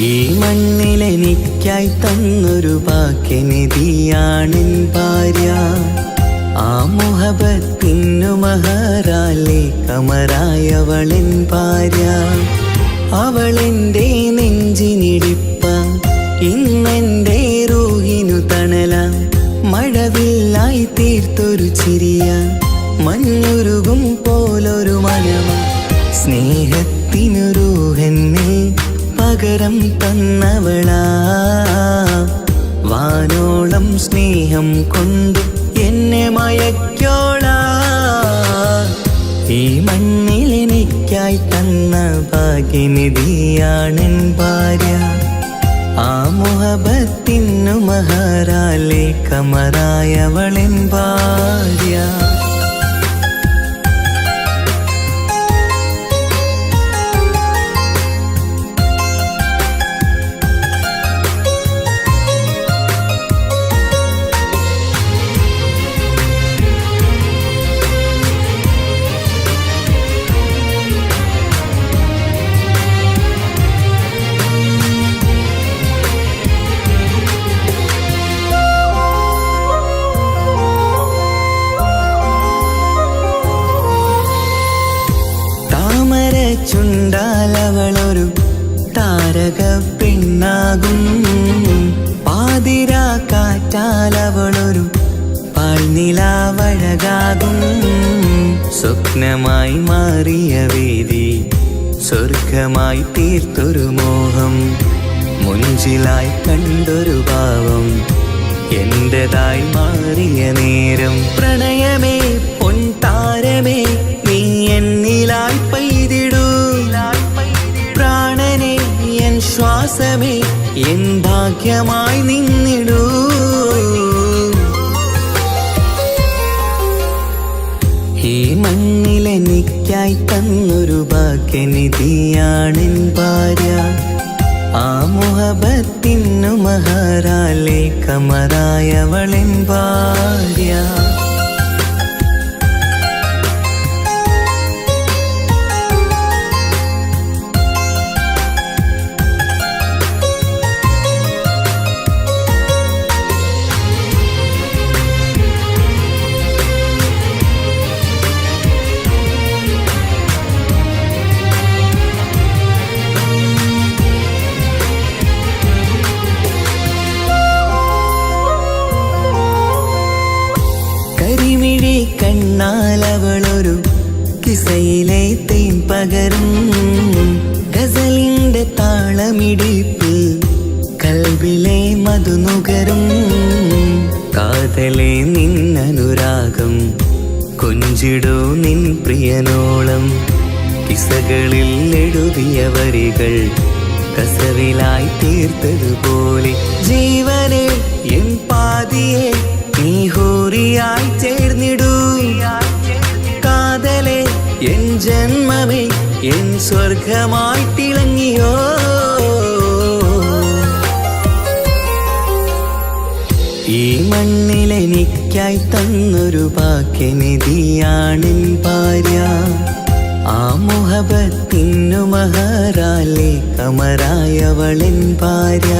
ഈ മണ്ണിലെനിക്കായി തന്നൊരു വാക്കിനിധിയാണെൻ ഭാര്യ ആ മുഹബത്തിനു മഹറാലെ കമറായവളെൻ ഭാര്യ അവളെന്റെ നെഞ്ചിനിടിപ്പ ഇന്നെന്റെ റൂഹിനു തണല മഴവില്ലായി തീർത്തൊരു ചിരിയ മഞ്ഞുരുകും പോലൊരു മനമ സ്നേഹത്തിനു റൂഹെന്നെ പകരം തന്നവളാ വാനോളം സ്നേഹം കൊണ്ടു എന്നെ മയക്കോളാ ഈ മണ്ണിലെനിക്കായി തന്ന ഭാഗ്യനിധിയാണെൻ ഭാര്യ ആ മുഹബത്തിനു മഹറാലെ കമറായവളെൻ ഭാര്യ ചുണ്ടാലവളൊരു താരക പെണ്ണാകും പാതിരാ കാറ്റാലവളൊരു പാൽനിലാവഴകാകും സ്വപ്നമായി മാറിയ വേദി സ്വർഗമായി തീർത്തൊരു മോഹം മുഞ്ചിലായി കണ്ടൊരു ഭാവം എന്റേതായി മാറിയ നേരം പ്രണയമേ പൊൻതാരമേ നീ എന്നിലായി പെയ്തിടൂ സൗഖ്യമായി നിന്നിടൂ. ഈ മണ്ണിലെനിക്കായി തന്നൊരു ഭാഗ്യനിധിയാണെൻ ഭാര്യ. ആ മുഹബത്തിനു മഹാരാലെ കമറായവളെൻ ഭാര്യ. കരിമിഴി കണ്ണാലവളൊരു കിസയിലെ തേൻ പകരും. ഗസലിന്റെ താളമിടിപ്പിൽ കൽബിലെ മധുനുകരും. കാതലെ നിന്നനുരാഗം കൊഞ്ചിടൂ നിൻ പ്രിയനോളം. കിസകളിൽ എഴുതിയ വരികൾ കസവിലായി തീർത്തതുപോലെ ജീവനെ എൻ പാതിയെ നീ ഹൂറിയായി ചേർന്നിടൂ. കാതലെ എൻ ജന്മമേ എൻ സ്വർഗമായി തിളങ്ങിയോ. ഈ മണ്ണിലെനിക്കായി തന്നൊരു ഭാഗ്യനിധിയാണെൻ ഭാര്യ. ആ മുഹബത്തിനു മഹാരാലെ കമറായവളെൻ ഭാര്യ.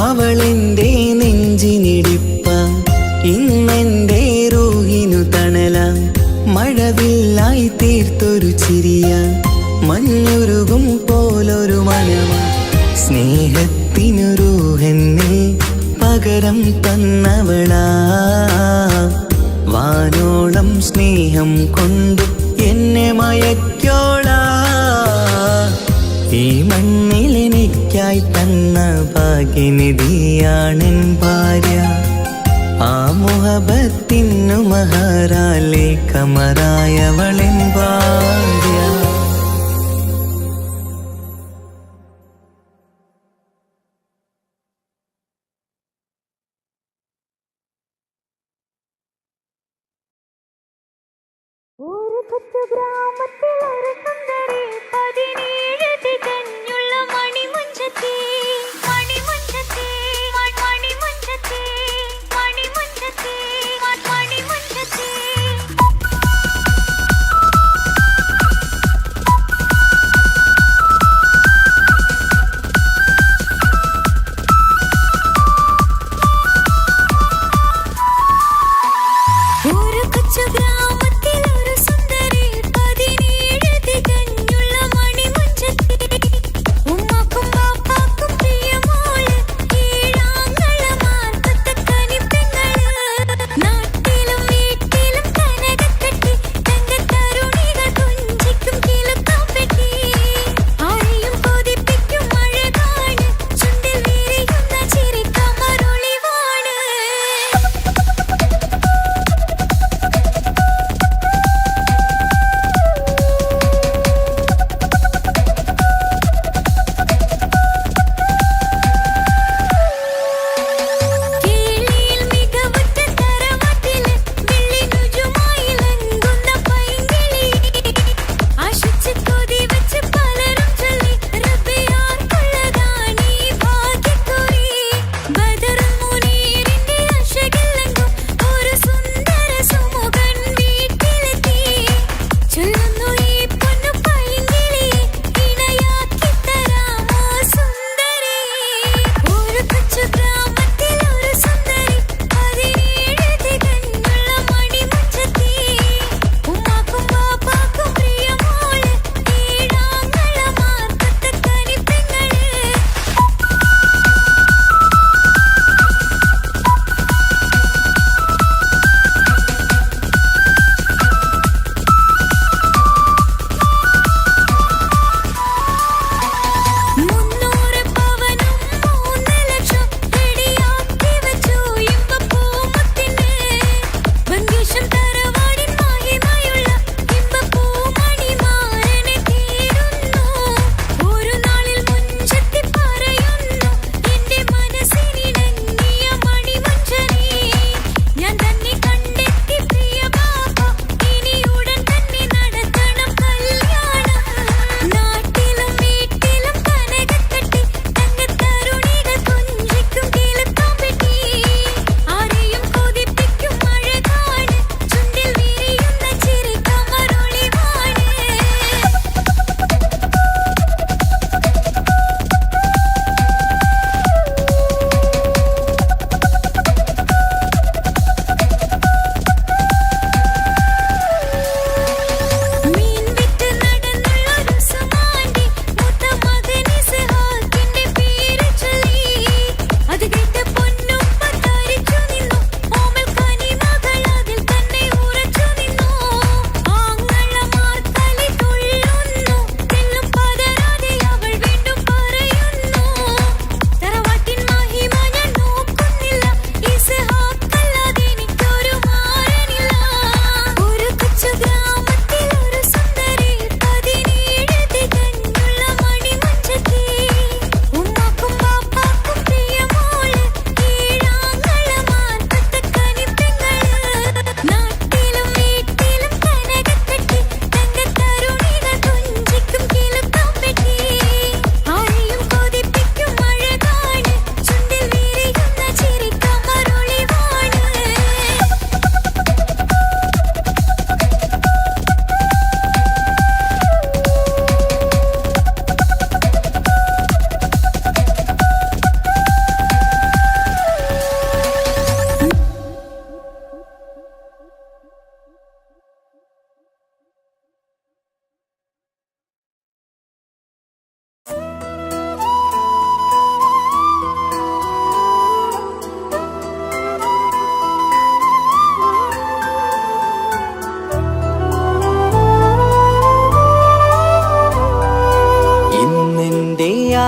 അവളെന്റെ നെഞ്ചിനിടിപ്പ, ഇന്നെന്റെ റൂഹിനു തണല. മഴവില്ലായി തീർത്തൊരു ചിരിയ, മഞ്ഞുരുകും പോലൊരു മനമ. സ്നേഹത്തിനു റൂഹെന്നെ പകരം തന്നവളാ. വാനോളം സ്നേഹം കൊണ്ടു എന്നെ മയക്കോളാ. ഈ മണ്ണിലെനിക്കായി തന്ന ഭാഗ്യനിധിയാണെൻ ഭാര്യ. ആ മുഹബത്തിനു മഹാരാലെ കമറായവളെൻ ഭാര്യ. ഒരു കൊച്ചു ഗ്രാമത്തിലൊരു സുന്ദരി 17 തികഞ്ഞുള്ള മണിമുഞ്ചത്തി മണിമുഞ്ചത്തി മണിമുഞ്ചത്തി മണിമുഞ്ചത്തി മണിമുഞ്ചത്തി. ഒരു കൊച്ചു ഗ്രാമത്തിലൊരു സുന്ദരി 17 തികഞ്ഞ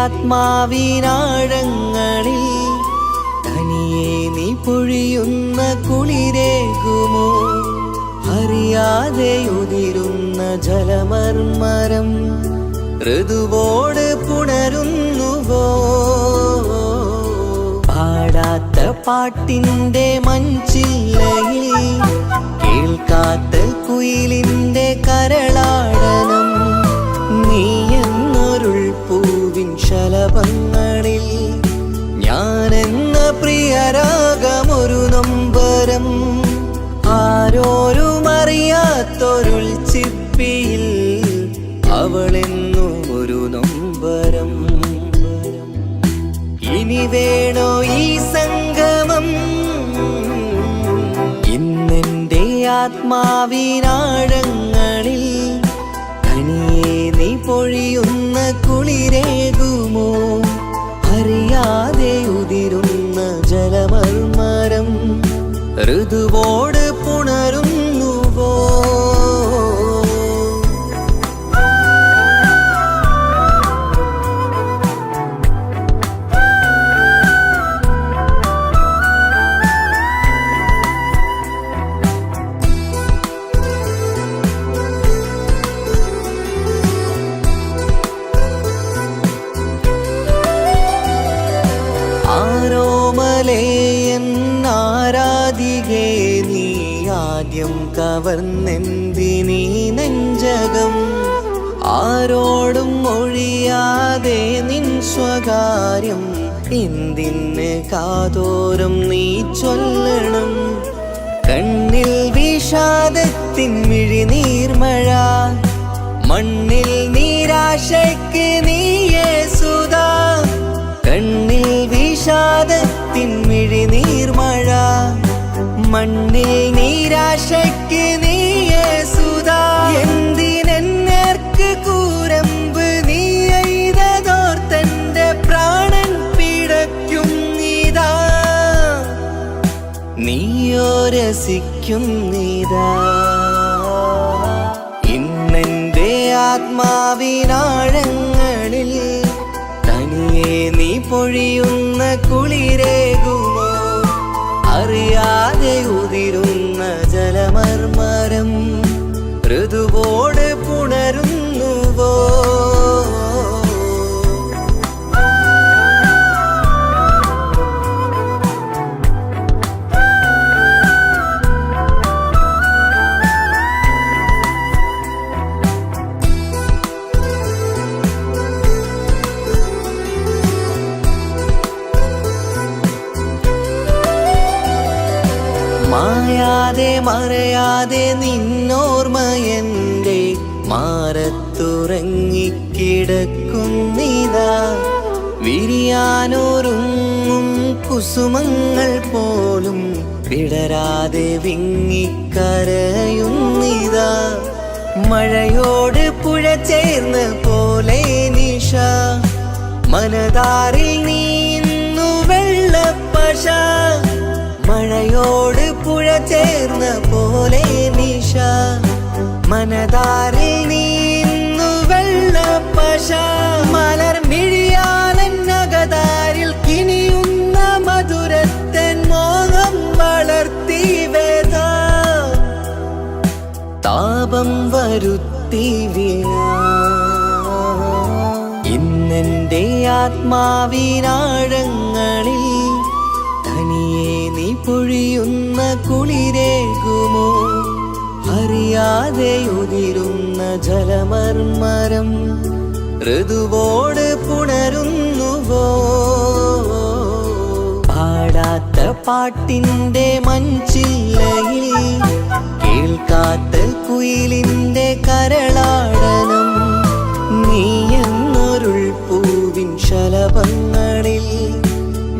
ആത്മാവിനാഴങ്ങളിൽ തനിയെ നീ പൊഴിയുന്ന കുളിരേകുമോ? അറിയാതെ ഉതിരുന്ന ജലമർമരം ഋതുവോട് പുണരുന്നുവോ? പാടാത്ത പാട്ടിന്റെ മഞ്ചില്ലയിൽ കേൾക്കാത്ത കുയിലിന്റെ കരളാടനം നീ എന്നൊരുൾ പൂവിൻ ശലഭങ്ങളിൽ ഞാനെന്ന പ്രിയരാഗമൊരു നൊമ്പരം ആരോരും അറിയാത്തൊരുൾ ചിപ്പിയിൽ അവളെന്നും ഒരു നൊമ്പരം. ഇനി വേണോ ഈ സംഗമം? ഇന്നെന്റെ ആത്മാവിനാഴങ്ങളിൽ തനിയെ നീ പൊഴിയുന്ന കുളിരേകുമോ? അറിയാതെ ഉതിരുന്ന ജലമർമരം ഋതുവോട് പുണരുന്നുവോ? ആരോമലേയൻ ആരാധികേ നീ ആദ്യം കവർന്നെന്തിനീ നെഞ്ചകം? ആരോടും ഒഴിയാതെ നിൻ സ്വകാര്യം എന്തിന് കാതോരം നീ ചൊല്ലണം? കണ്ണിൽ വിഷാദത്തിൻ മിഴിനീർമഴ മണ്ണിൽ നിരാശയ്ക്ക് നീയേ സുധാ. കണ്ണിൽ വിഷാദത്തിൻ മിഴിനീർമഴ മണ്ണിൽ നിരാശയ്ക്ക് നീയേ സുധാ. എന്തിനെന്നേർക്ക് കൂരമ്പ് നീ എയ്തതോർത്തന്റെ പ്രാണൻ പിടയ്ക്കും നീതാ. നീയോ രസിക്കും നീതാ. ഇന്നെന്റെ ആത്മാവിനാഴങ്ങളിൽ തനിയെ നീ പൊഴിയുന്ന കുളിരേകുമോ? അറിയാതെ ഉതിരുന്ന ജലമർമരം ഋതുവോട് പുണരുന്നുവോ? മായാതെ മറയാതെ നിന്നോർമ്മയെന്റെ മാറത്തുറങ്ങിക്കിടക്കുന്നിതാ. വിരിയാനൊരുങ്ങും കുസുമങ്ങൾ പോലും വിടരാതെ വിങ്ങിക്കരയുന്നിതാ. മഴയോട് പുഴ ചേർന്ന പോലെ നിശ മനതാറിൽ നീന്നു വെള്ളപ്പശ. മഴയോട് പുഴ ചേർന്ന പോലെ നിശ മനതാറിൽ നീന്നു വെള്ളപ്പശ. മലർ മിഴിയാലന്നകതാരിൽ കിനിയുന്ന മധുരത്തൻ മോഹം വളർത്തി വേദ താപം വരുത്തി വീണ. ഇന്നെന്റെ ആത്മാവിനാഴങ്ങളിൽ തനിയെ നീ പൊഴിയുന്ന കുളിരേകുമോ? അറിയാതെ ഉതിരുന്ന ജലമർമരം ഋതുവോട് പുണരുന്നുവോ? പാടാത്ത പാട്ടിന്റെ മഞ്ചില്ലയിൽ കേൾക്കാത്ത കുയിലിന്റെ കരളാടനം നീ എന്നൊരുൾ പൂവിൻ ശലഭങ്ങളിൽ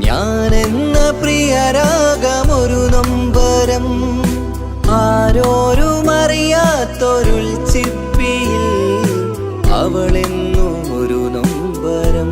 ഞാനെന്ന പ്രിയരാഗമൊരു നൊമ്പരം ആരോരും അറിയാത്തൊരുൾ ചിപ്പിയിൽ അവളെന്നും ഒരു നൊമ്പരം.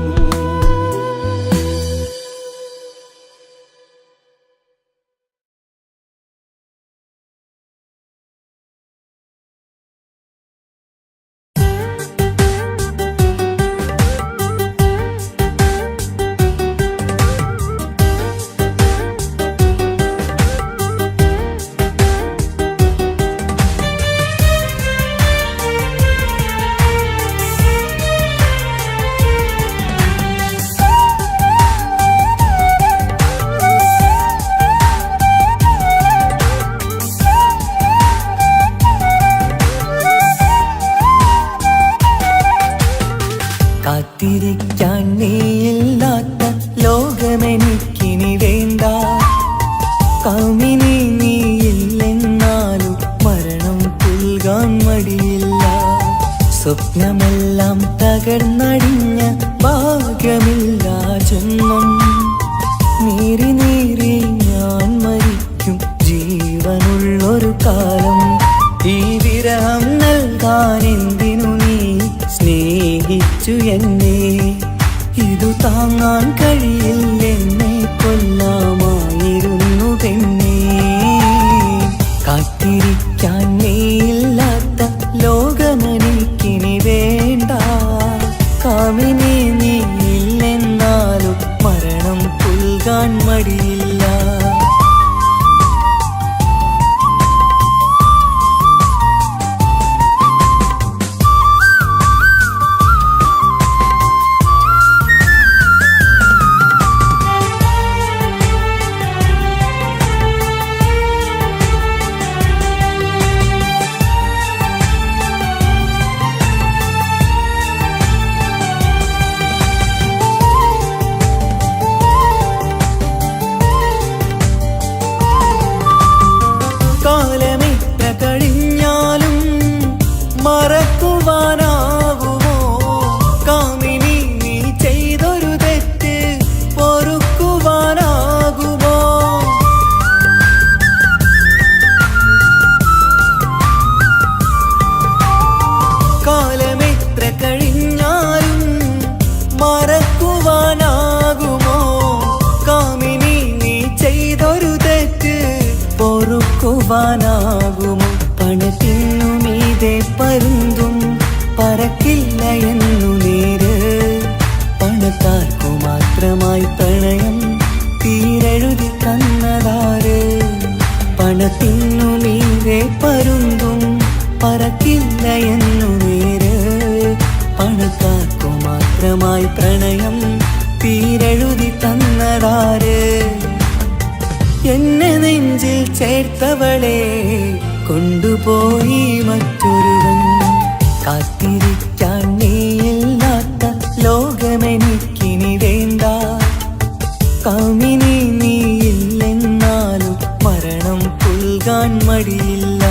കാത്തിരിക്കാൻ നീയില്ലാത്ത ലോകമെനിക്കിനി വേണ്ട. കാമിനി നീയില്ലെന്നാലും മരണം പുൽകാൻ മടിയില്ല. സ്വപ്നമെല്ലാം തകർന്നടിഞ്ഞ ഭാഗ്യമില്ല ജന്മം. നീറി നീറി ഞാൻ മരിക്കും ജീവനുള്ളൊരു കാലം. ഈ വിരഹം നൽകാൻ എന്തിനു നീ സ്നേഹിച്ചു എന്നെ? ഇതു താങ്ങാൻ കഴിയില്ലെന്നെ കൊല്ലാമായിരുന്നു പെണ്ണേ. കാത്തിരിക്കാൻ നീയില്ലാത്ത ലോകമെനിക്കിനി വേണ്ട. കാമിനി നീയില്ലെന്നാലും മരണം പുൽകാൻ മടിയില്ല. കാലമെത്ര കഴിഞ്ഞാലും മറക്കുവാനാകുമോ? കാമിനി നീ ചെയ്തൊരു തെറ്റ് പൊറുക്കുവാനാകുമോ? കാലമെത്ര കഴിഞ്ഞാലും മറക്കുവാനാകുമോ? കാമിനി നീ ചെയ്തൊരു തെറ്റ് പൊറുക്കുവാനാകുമോ? പണത്തിനു മീതെ പരുന്തും പറക്കില്ല എന്നു നേര്. പണക്കാർക്കു മാത്രമായി പ്രണയം തീരെഴുതി തന്നതാര്? പണത്തിനു മീതെ പരുന്തും പറക്കില്ല എന്നു നേര്. പണക്കാർക്കു മാത്രമായി പ്രണയം തീരെഴുതി തന്നതാര്? എന്നെ നെഞ്ചിൽ ചേർത്തവളെ കൊണ്ടുപോയി മറ്റൊരുവൻ. കാത്തിരിക്കാൻ നീയില്ലാത്ത ലോകമെനിക്കിനി വേണ്ട. കാമിനി നീയില്ലെന്നാലും മരണം പുൽകാൻ മടിയില്ല.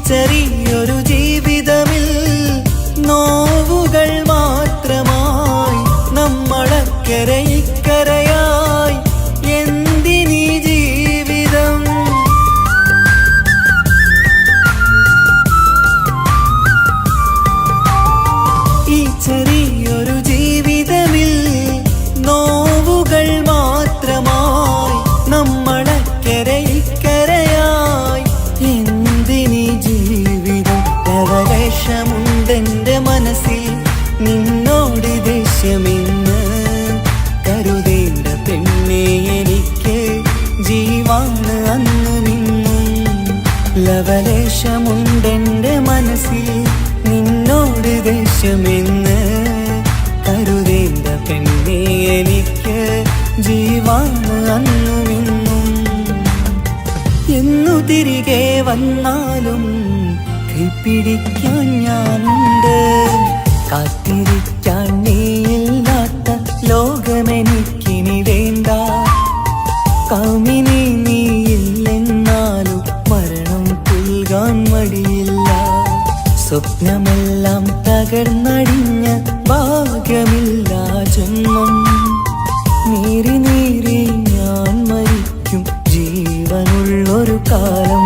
ചെറിയൊരു ജീവിതമിൽ നോവുകൾ മാത്രമായി നമ്മളക്കരെ ഇക്കരയായി എന്തിനീ ജീവിതം? ഈ ചെറിയൊരു ജീവിതമിൽ നോവുകൾ മാത്രമായി നമ്മളക്കരെ ഇക്കരയായി എന്തിനീ ജീവിതം? ലവലേശമുണ്ടെന്റെ മനസ്സിൽ നിന്നോട് ദേഷ്യമെന്ന് കരുതേണ്ട പെണ്ണെ എനിക്ക് ജീവാണ് അന്നു നിന്നും. ലവലേശമുണ്ടെന്റെ മനസ്സിൽ നിന്നോട് ദേഷ്യമെന്ന് കരുതേണ്ട പെണ്ണെ എനിക്ക് ജീവാണ് അന്നു നിന്നും. എന്നു തിരികെ വന്നാലും കൈപ്പിടിക്കാൻ ഞാനുണ്ട്. കാത്തിരിക്കാൻ നീയില്ലാത്ത ലോകമെനിക്കിനി വേണ്ട. കാമിനി നീയില്ലെന്നാലും മരണം പുൽകാൻ മടിയില്ല. സ്വപ്നമെല്ലാം തകർന്നടിഞ്ഞ ഭാഗ്യമില്ല ജന്മം. നീറി നീറി ഞാൻ മരിക്കും ജീവനുള്ളൊരു കാലം.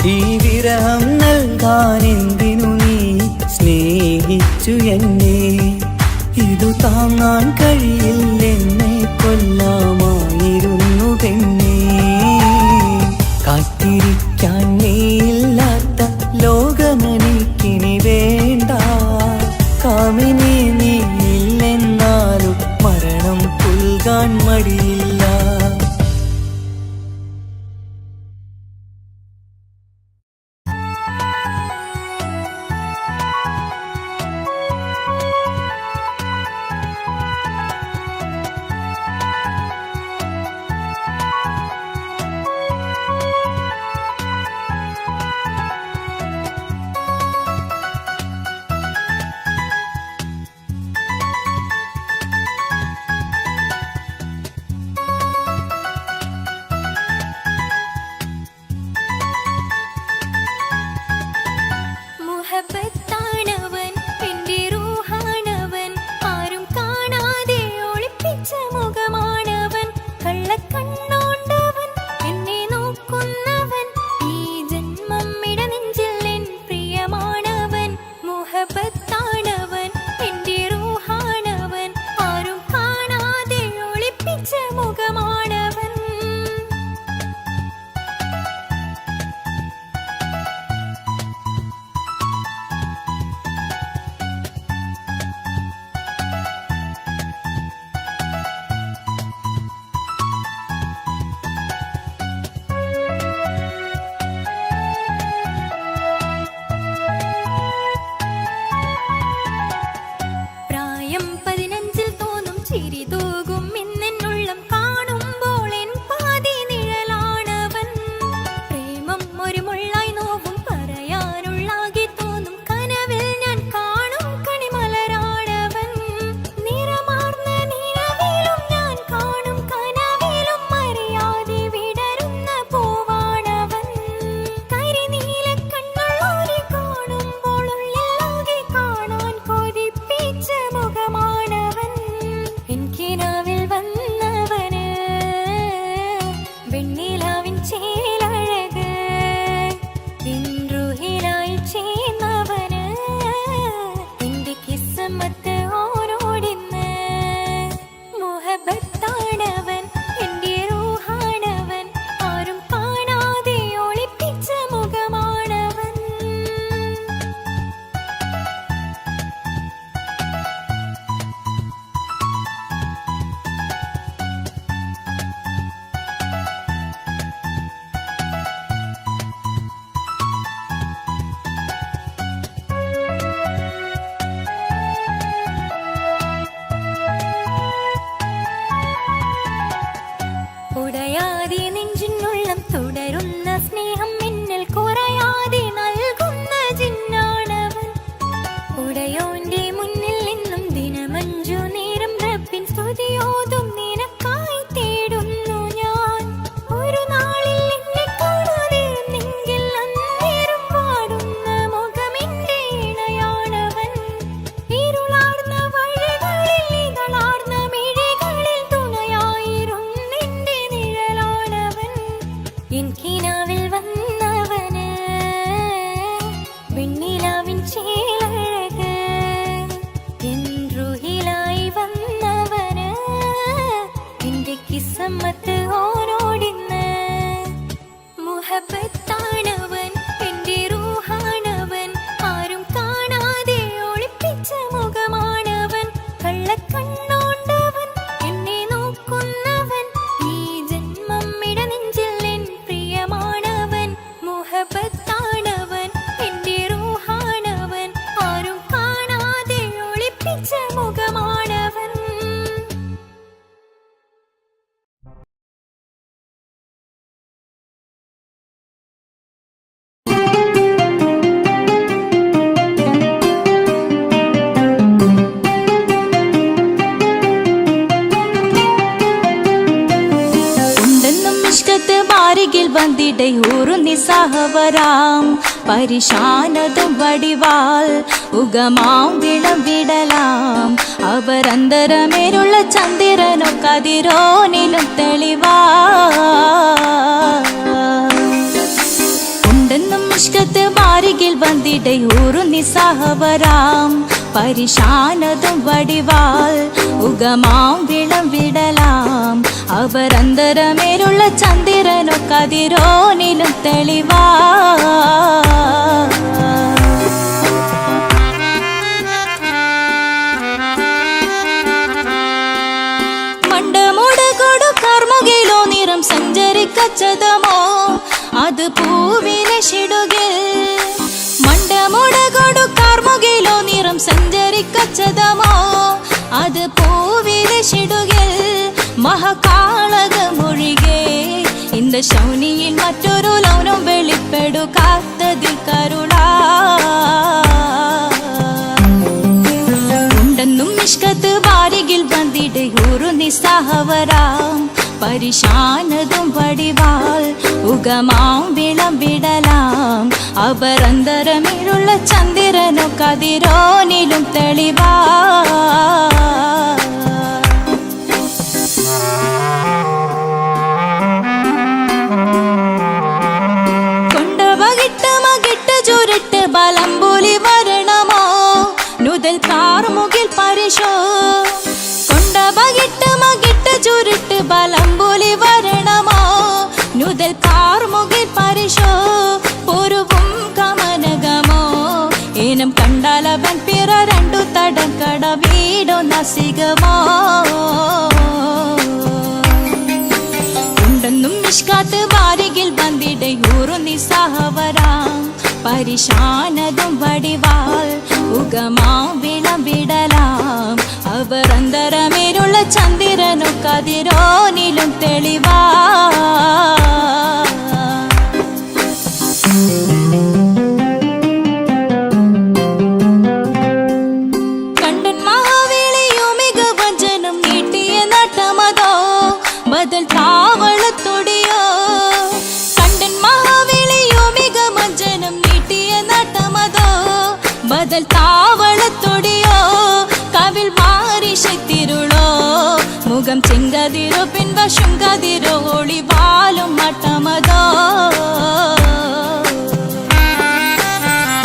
ഈ വിരഹം നൽകാൻ എന്തിനു നീ സ്നേഹിച്ചു എന്നെ? ഇതു താങ്ങാൻ കഴിയില്ലെന്നെ കൊല്ലാമായിരുന്നു പെണ്ണേ. കാത്തിരിക്കാൻ നീയില്ലാത്ത ലോകമെനിക്കിനി വേണ്ട. മടിയില്ല. മുഹബത്താണവൻ എൻ്റെ റൂഹാണവൻ ആരും കാണാതെ ഒളിപ്പിച്ച മുഖമാണവൻ കള്ളക്കണ്ണോണ്ടവൻ എന്നെ നോക്കുന്നവൻ ഈ ജന്മം ഇടനെഞ്ചിൽ എൻ പ്രിയമാണവൻ മുഹബത്താണവൻ എൻ്റെ റൂഹാണവൻ ആരും കാണാതെ ഒളിപ്പിച്ച മുഖമാണവൻ. പ്രായം 15 തോന്നും ചിരി തൂകും ഇന്നെന്നുള്ളം കാണുമ്പോൾ എൻ പാതി നിഴലാണവൻ പ്രേമം ഒരു മുള്ളായി നോവും പറയാനുള്ളാകെ തോന്നും കനവിൽ ഞാൻ കാണും കണിമലരാണവൻ നിറമാർന്ന നിലവിലും ഞാൻ കാണും കനവിലും അറിയാതെ വിടരുന്ന പൂവാണവൻ കരിനീല കണ്ണുള്ളോരെ കാണുമ്പോൾ ഉള്ളിലാകെ കാണാൻ കൊതിപ്പിച്ച മുഖമാണവൻ എനിക്കിനാവിൽ വന്നവന് വെണ്ണിലാവിൻ ചേലഴക് ഇൻറുഹിനായി ചേർന്നവന് എന്റെ കിസ്മത്ത് ഓരോടിന്ന് മുഹബത്താണവൻ എൻ്റെ റൂഹാണവൻ ആരും കാണാതെ ഒളിപ്പിച്ച മുഖമാണവൻ. ഉടയാതെ നെഞ്ചിനുള്ളം തുടരുന്ന സ്നേഹം എന്നിൽ കുറയാതെ നൽകുന്ന ജിന്നാണവൻ ഉടയോന്റെ മുന്നിൽ നിന്നും ദിനമഞ്ചു നേരം റബ്ബിൻ സ്തുതിയോതും നിനക്കായി തേടുന്നു ഞാൻ ഒരു നാളിൽ എന്നെ കാണാതെ നിങ്കിൽ അന്നേരം പാടുന്ന മുഖമെന്റെ ഇണയാണവൻ ഇരുളാർന്ന വഴികളിൽ ഇതളാർന്ന മിഴികളിൽ തുണയായിരുന്നെന്റെ നിഴലാണവൻ എനിക്കിനാവിൽ വന്നവന് വെണ്ണിലാവിൻ ചേലഴക് എൻറുഹിലായി വന്നവന് എന്റെ കിസ്മത്ത് ഓരോടിന്ന് മുഹബത്താണവൻ എൻ്റെ റൂഹാണവൻ ആരും കാണാതെ ഒളിപ്പിച്ച മുഖമാണവൻ കള്ളക്കണ്ണോണ്ടവൻ എന്നെ നോക്കുന്നവൻ ഈ ജന്മം ഇടനെഞ്ചിൽ എൻ പ്രിയമാണവൻ മുഹബത്താണവൻ എൻ്റെ റൂഹാണവൻ ആരും കാണാതെ ഒളിപ്പിച്ച മുഖമാണവൻ. ഉണ്ടെന്നും ഇഷ്കത്ത് ബാരികിൽ വന്നിടയൂറു നിസ്സഹവരാം പരിശാനതും വടിവാൽ ഉഗമാം വിളം വിടലാം അവരന്തരമേലുള്ള ചന്ദ്രനോ കതിരോനിലും തെളിവാ ഉണ്ടെന്നും ഇഷ്കത്ത് ബാരികിൽ വന്നിടയൂറു നിസ്സഹവരാം പരിശാനതും വടിവാൽ ഉഗമാം വിളം വിടലാം അവരന്തരമേലുള്ള ചന്ദ്രനോ കതിരോനിലും തെളിവാ മണ്ടമോട് അത് പൂവിലെ ഷിടുകിൽ മണ്ടമുടകൊടു കാർമുകിലോ നിറം സഞ്ചരിക്കച്ചതമോ അത് പൂവിലെ ഷിടുകിൽ മഹകാളകമൊഴികെ இந்த ശൗനിയിൽ മറ്റൊരു ലൗനം വെളിപ്പെടു കാത്തതിൽ കരുളാ ഉണ്ടെന്നും ഇഷ്കത്ത് വാരികിൽ വന്നിട്ട് ഒരു നിസ്സഹവരാം പരിശാനതും വടിവാൾ ഉഗമാം വിളംവിടലാം അപരന്തരമിഴുള്ള ചന്ദ്രനോ കതിരോനിലും തെളിവാ ചുരുട്ട് ബലം പോലി വരണമോ നുതൽ കാർമുകിൽ പരിശോ കൊണ്ട മകിട്ട് ചുരുട്ട് ബലം പോലി വരണമോ നുതൽ കാർമുകിൽ പരിശോ പൊരുവും കമനകമോ ഏനം കണ്ടാലവൻ പിറ രണ്ടു തടം കട വീടോ നസികമോ ഉണ്ടെന്നും ഇഷ്കാത്ത് വാരികിൽ വന്നിടയൂറു നിസ്സഹവരാം പരിശാനതും വടിവാൾ ഉഗമാം വിളംവിടലാം അവരന്തരമേലുള്ള ചന്ദ്രനു കതിരോനിലും തെളിവാ കണ്ടൻ മഹാവേളിയോ മികവഞ്ചനം നീട്ടിയ നട്ടമതോ ബദൽ താവളത്തൊടിയോ കണ്ടൻ മഹാവേളിയോ മികവഞ്ചനം ബദൽ താവളത്തൊടിയോ കവിൽ മാറി ശക്തിരുളോ മുഖം ചെങ്കതിരോ പിൻവശം കതിരോ ഒളിവാലും മട്ടമതോ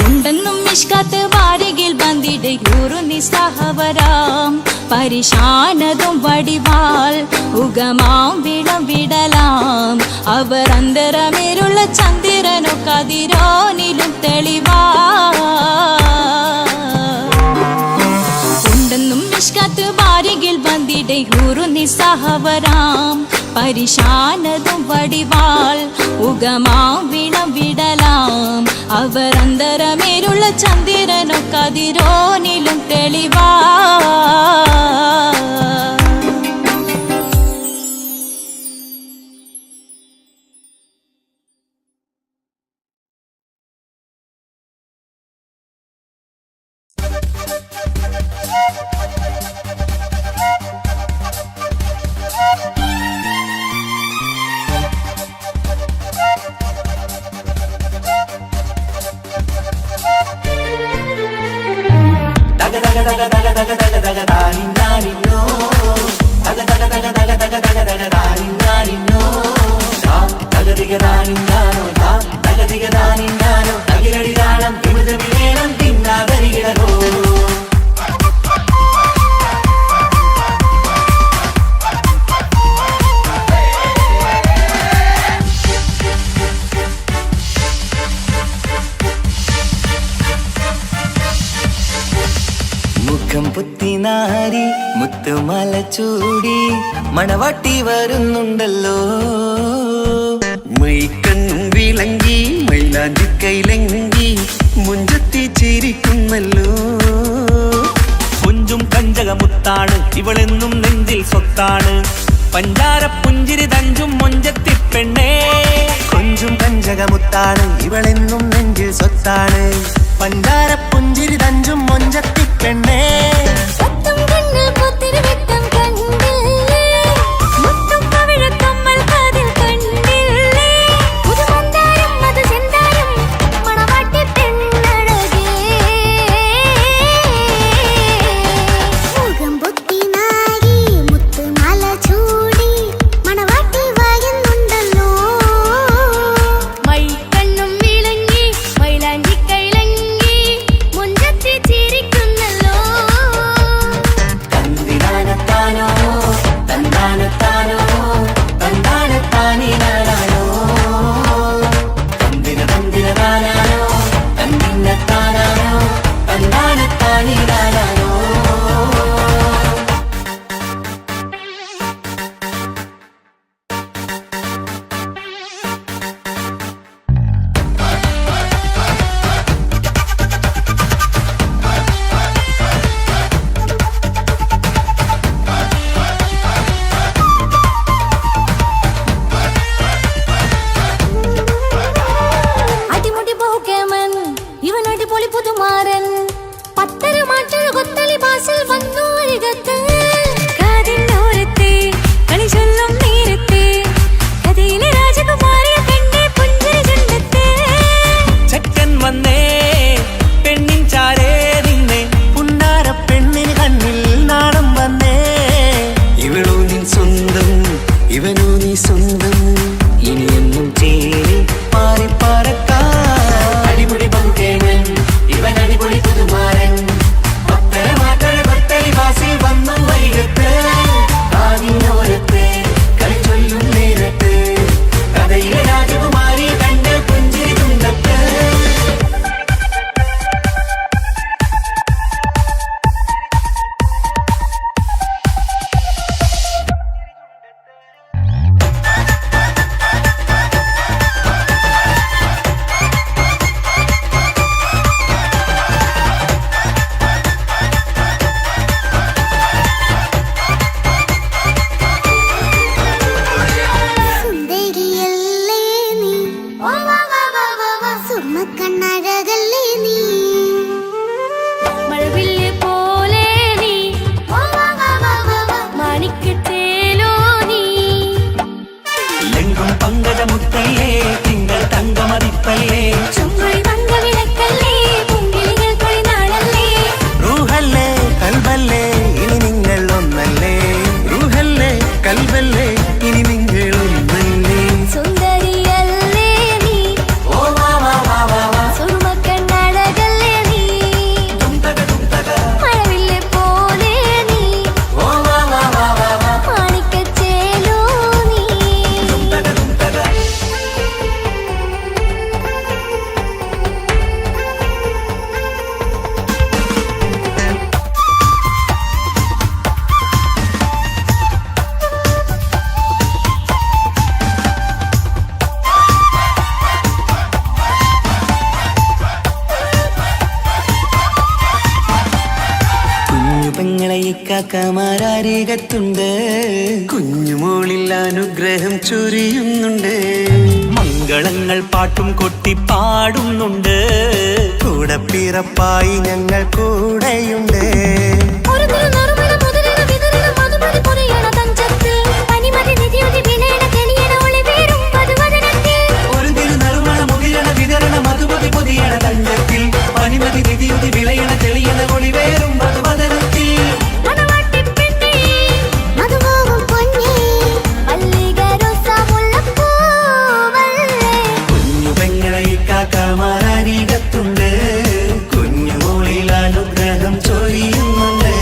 ഉണ്ടെന്നും ഇഷ്കാത്ത് വാരികിൽ വന്നിടയൂറു നിസ്സഹവരാം പരിശാനതും വടിവാൾ ഉഗമാം വിളംവിടലാം അവരന്തരമേലുള്ള ചന്ദ്രനോ കതിരോനിലും തെളിവാ ഉണ്ടെന്നും ഇഷ്കാത്ത് വാരികിൽ വന്നിടയൂറു നിസ്സഹവരാം പരിശാനതും വടിവാൾ ഉഗമാം വിളംവിടലാം അവരന്തരമേലുള്ള ചന്ദ്രനോ കതിരോനിലും തെളിവാ പുത്തിനാരി മുത്തുമല ചൂടി മണവാട്ടി വരുന്നുണ്ടല്ലോ മൈക്കണ്ണും വിളങ്ങി മൈലാഞ്ചി കൈലങ്കി മുഞ്ചത്തി ചിരിക്കുന്നല്ലോ കൊഞ്ചും കഞ്ചകമുത്താണ് ഇവളെന്നും നെഞ്ചിൽ സ്വത്താണ് പഞ്ചാര പുഞ്ചിരി തഞ്ചും മൊഞ്ചത്തി പെണ്ണേ കൊഞ്ചും കഞ്ചകമുത്താണ് ഇവളെന്നും നെഞ്ചിൽ സ്വത്താണ് പഞ്ചാര പുഞ്ചിരി തഞ്ചും മൊഞ്ചത്തി പെണ്ണേ സത്തം കണ്ണിൽ പുത്തിരി വെട്ടം കണ്ടില്ലേ മുത്തും പവിഴക്കമ്മൽ കാതിൽ കണ്ടില്ലേ പുതുമന്ദാരം അത് ചെന്താരം മണവാട്ടി പെണ്ണഴകേ മുഖം പൊത്തി നാരി മുത്തുമാല ചൂടി മണവാട്ടി വായുന്നുണ്ടല്ലോ മൈക്കണ്ണും വിളങ്ങി മൈലാഞ്ചി കൈലങ്കി മുഞ്ചത്തി ചിരിക്കുന്നല്ലോ കന്തിനാനത്ത കാക്കമാരരികത്തുണ്ട്, കുഞ്ഞുമോളിൽ അനുഗ്രഹം ചൊരിയുന്നുണ്ട്. മംഗളങ്ങൾ പാട്ടും കൊട്ടി പാടുന്നുണ്ട്, കൂടെ പിറപ്പായി ഞങ്ങൾ കൂടെയുണ്ട്. ഒരു തിരുനറുമണ മുതിരണ വിതരണ മധുമതി പൊറിയണ തഞ്ചത്തിൽ പനിമതി നിധിയുതി വിലയണ തെളിയണ ഒളിവേറും വധുവദനത്തിൽ. ഒരു തിരുനറുമണ മുതിരണ വിതരണ മധുമതി പൊതിയണ തഞ്ചത്തിൽ പനിമതി നിധിയുതി വിളയണ തെളിയണ ഒളിവേറും വധുവദനത്തിൽ. മണവാട്ടിപ്പെണ്ണേ, മധുവാകും പൊന്നേ, മല്ലിക റോസ മുല്ലപ്പൂവല്ലേ. കുഞ്ഞു പെങ്ങളെ കാക്കമാരരികത്തുണ്ട്, കുഞ്ഞുമോളിൽ അനുഗ്രഹം ചൊരിയുന്നുണ്ട്.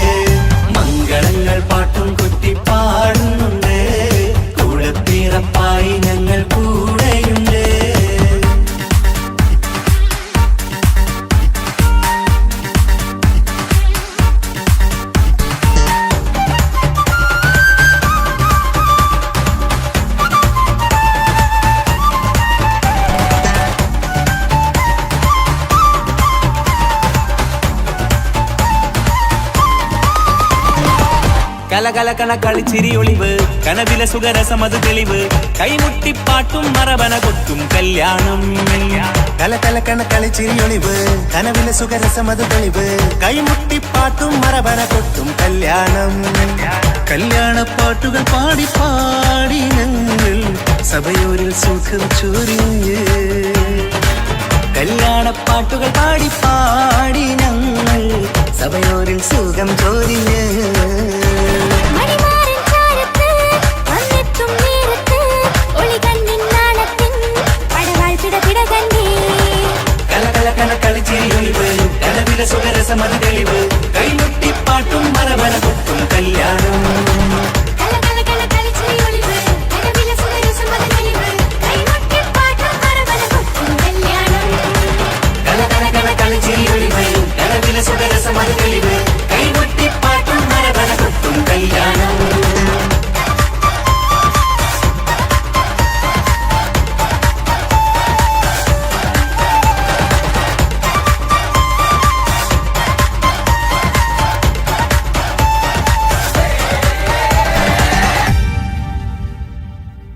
മംഗളങ്ങൾ പാട്ടും കൊട്ടി പാടുന്നുണ്ട്, കൂടെ പിറപ്പായി ഞങ്ങൾ കൂടെയുണ്ട്. കലകലകണ കളിച്ചിരി ഒളിവ്, കനവിലെ സുഖരസമത് തെളിവ്, കൈമുട്ടിപ്പാട്ടും മറവന കൊട്ടും കല്യാണം. കലകലക്കണ കളിച്ചിരിയൊളിവ്, കനവിലെ സുഖരസമത് തെളിവ്, കൈമുട്ടിപ്പാട്ടും മറവന കൊട്ടും കല്യാണം. കല്യാണപ്പാട്ടുകൾ പാടി പാടി ഞങ്ങൾ സഭയോരിൽ സുഖം ചൊരിഞ്ഞ്. കല്യാണപ്പാട്ടുകൾ പാടി പാടി ഞങ്ങൾ സഭയോരിൽ സുഖം ചൊരിഞ്ഞ്. മണിമാരൻ ചാരത്ത് വന്നെത്തും നേരത്ത് ഒളികണ്ണിൻ നാണത്തിൻ പടവാൾ പിടപിട കണ്ടേ. കലകലകണ കളിച്ചിരി ഒളിവ്, കനവിലെ സുഖരസമത് തെളിവ്,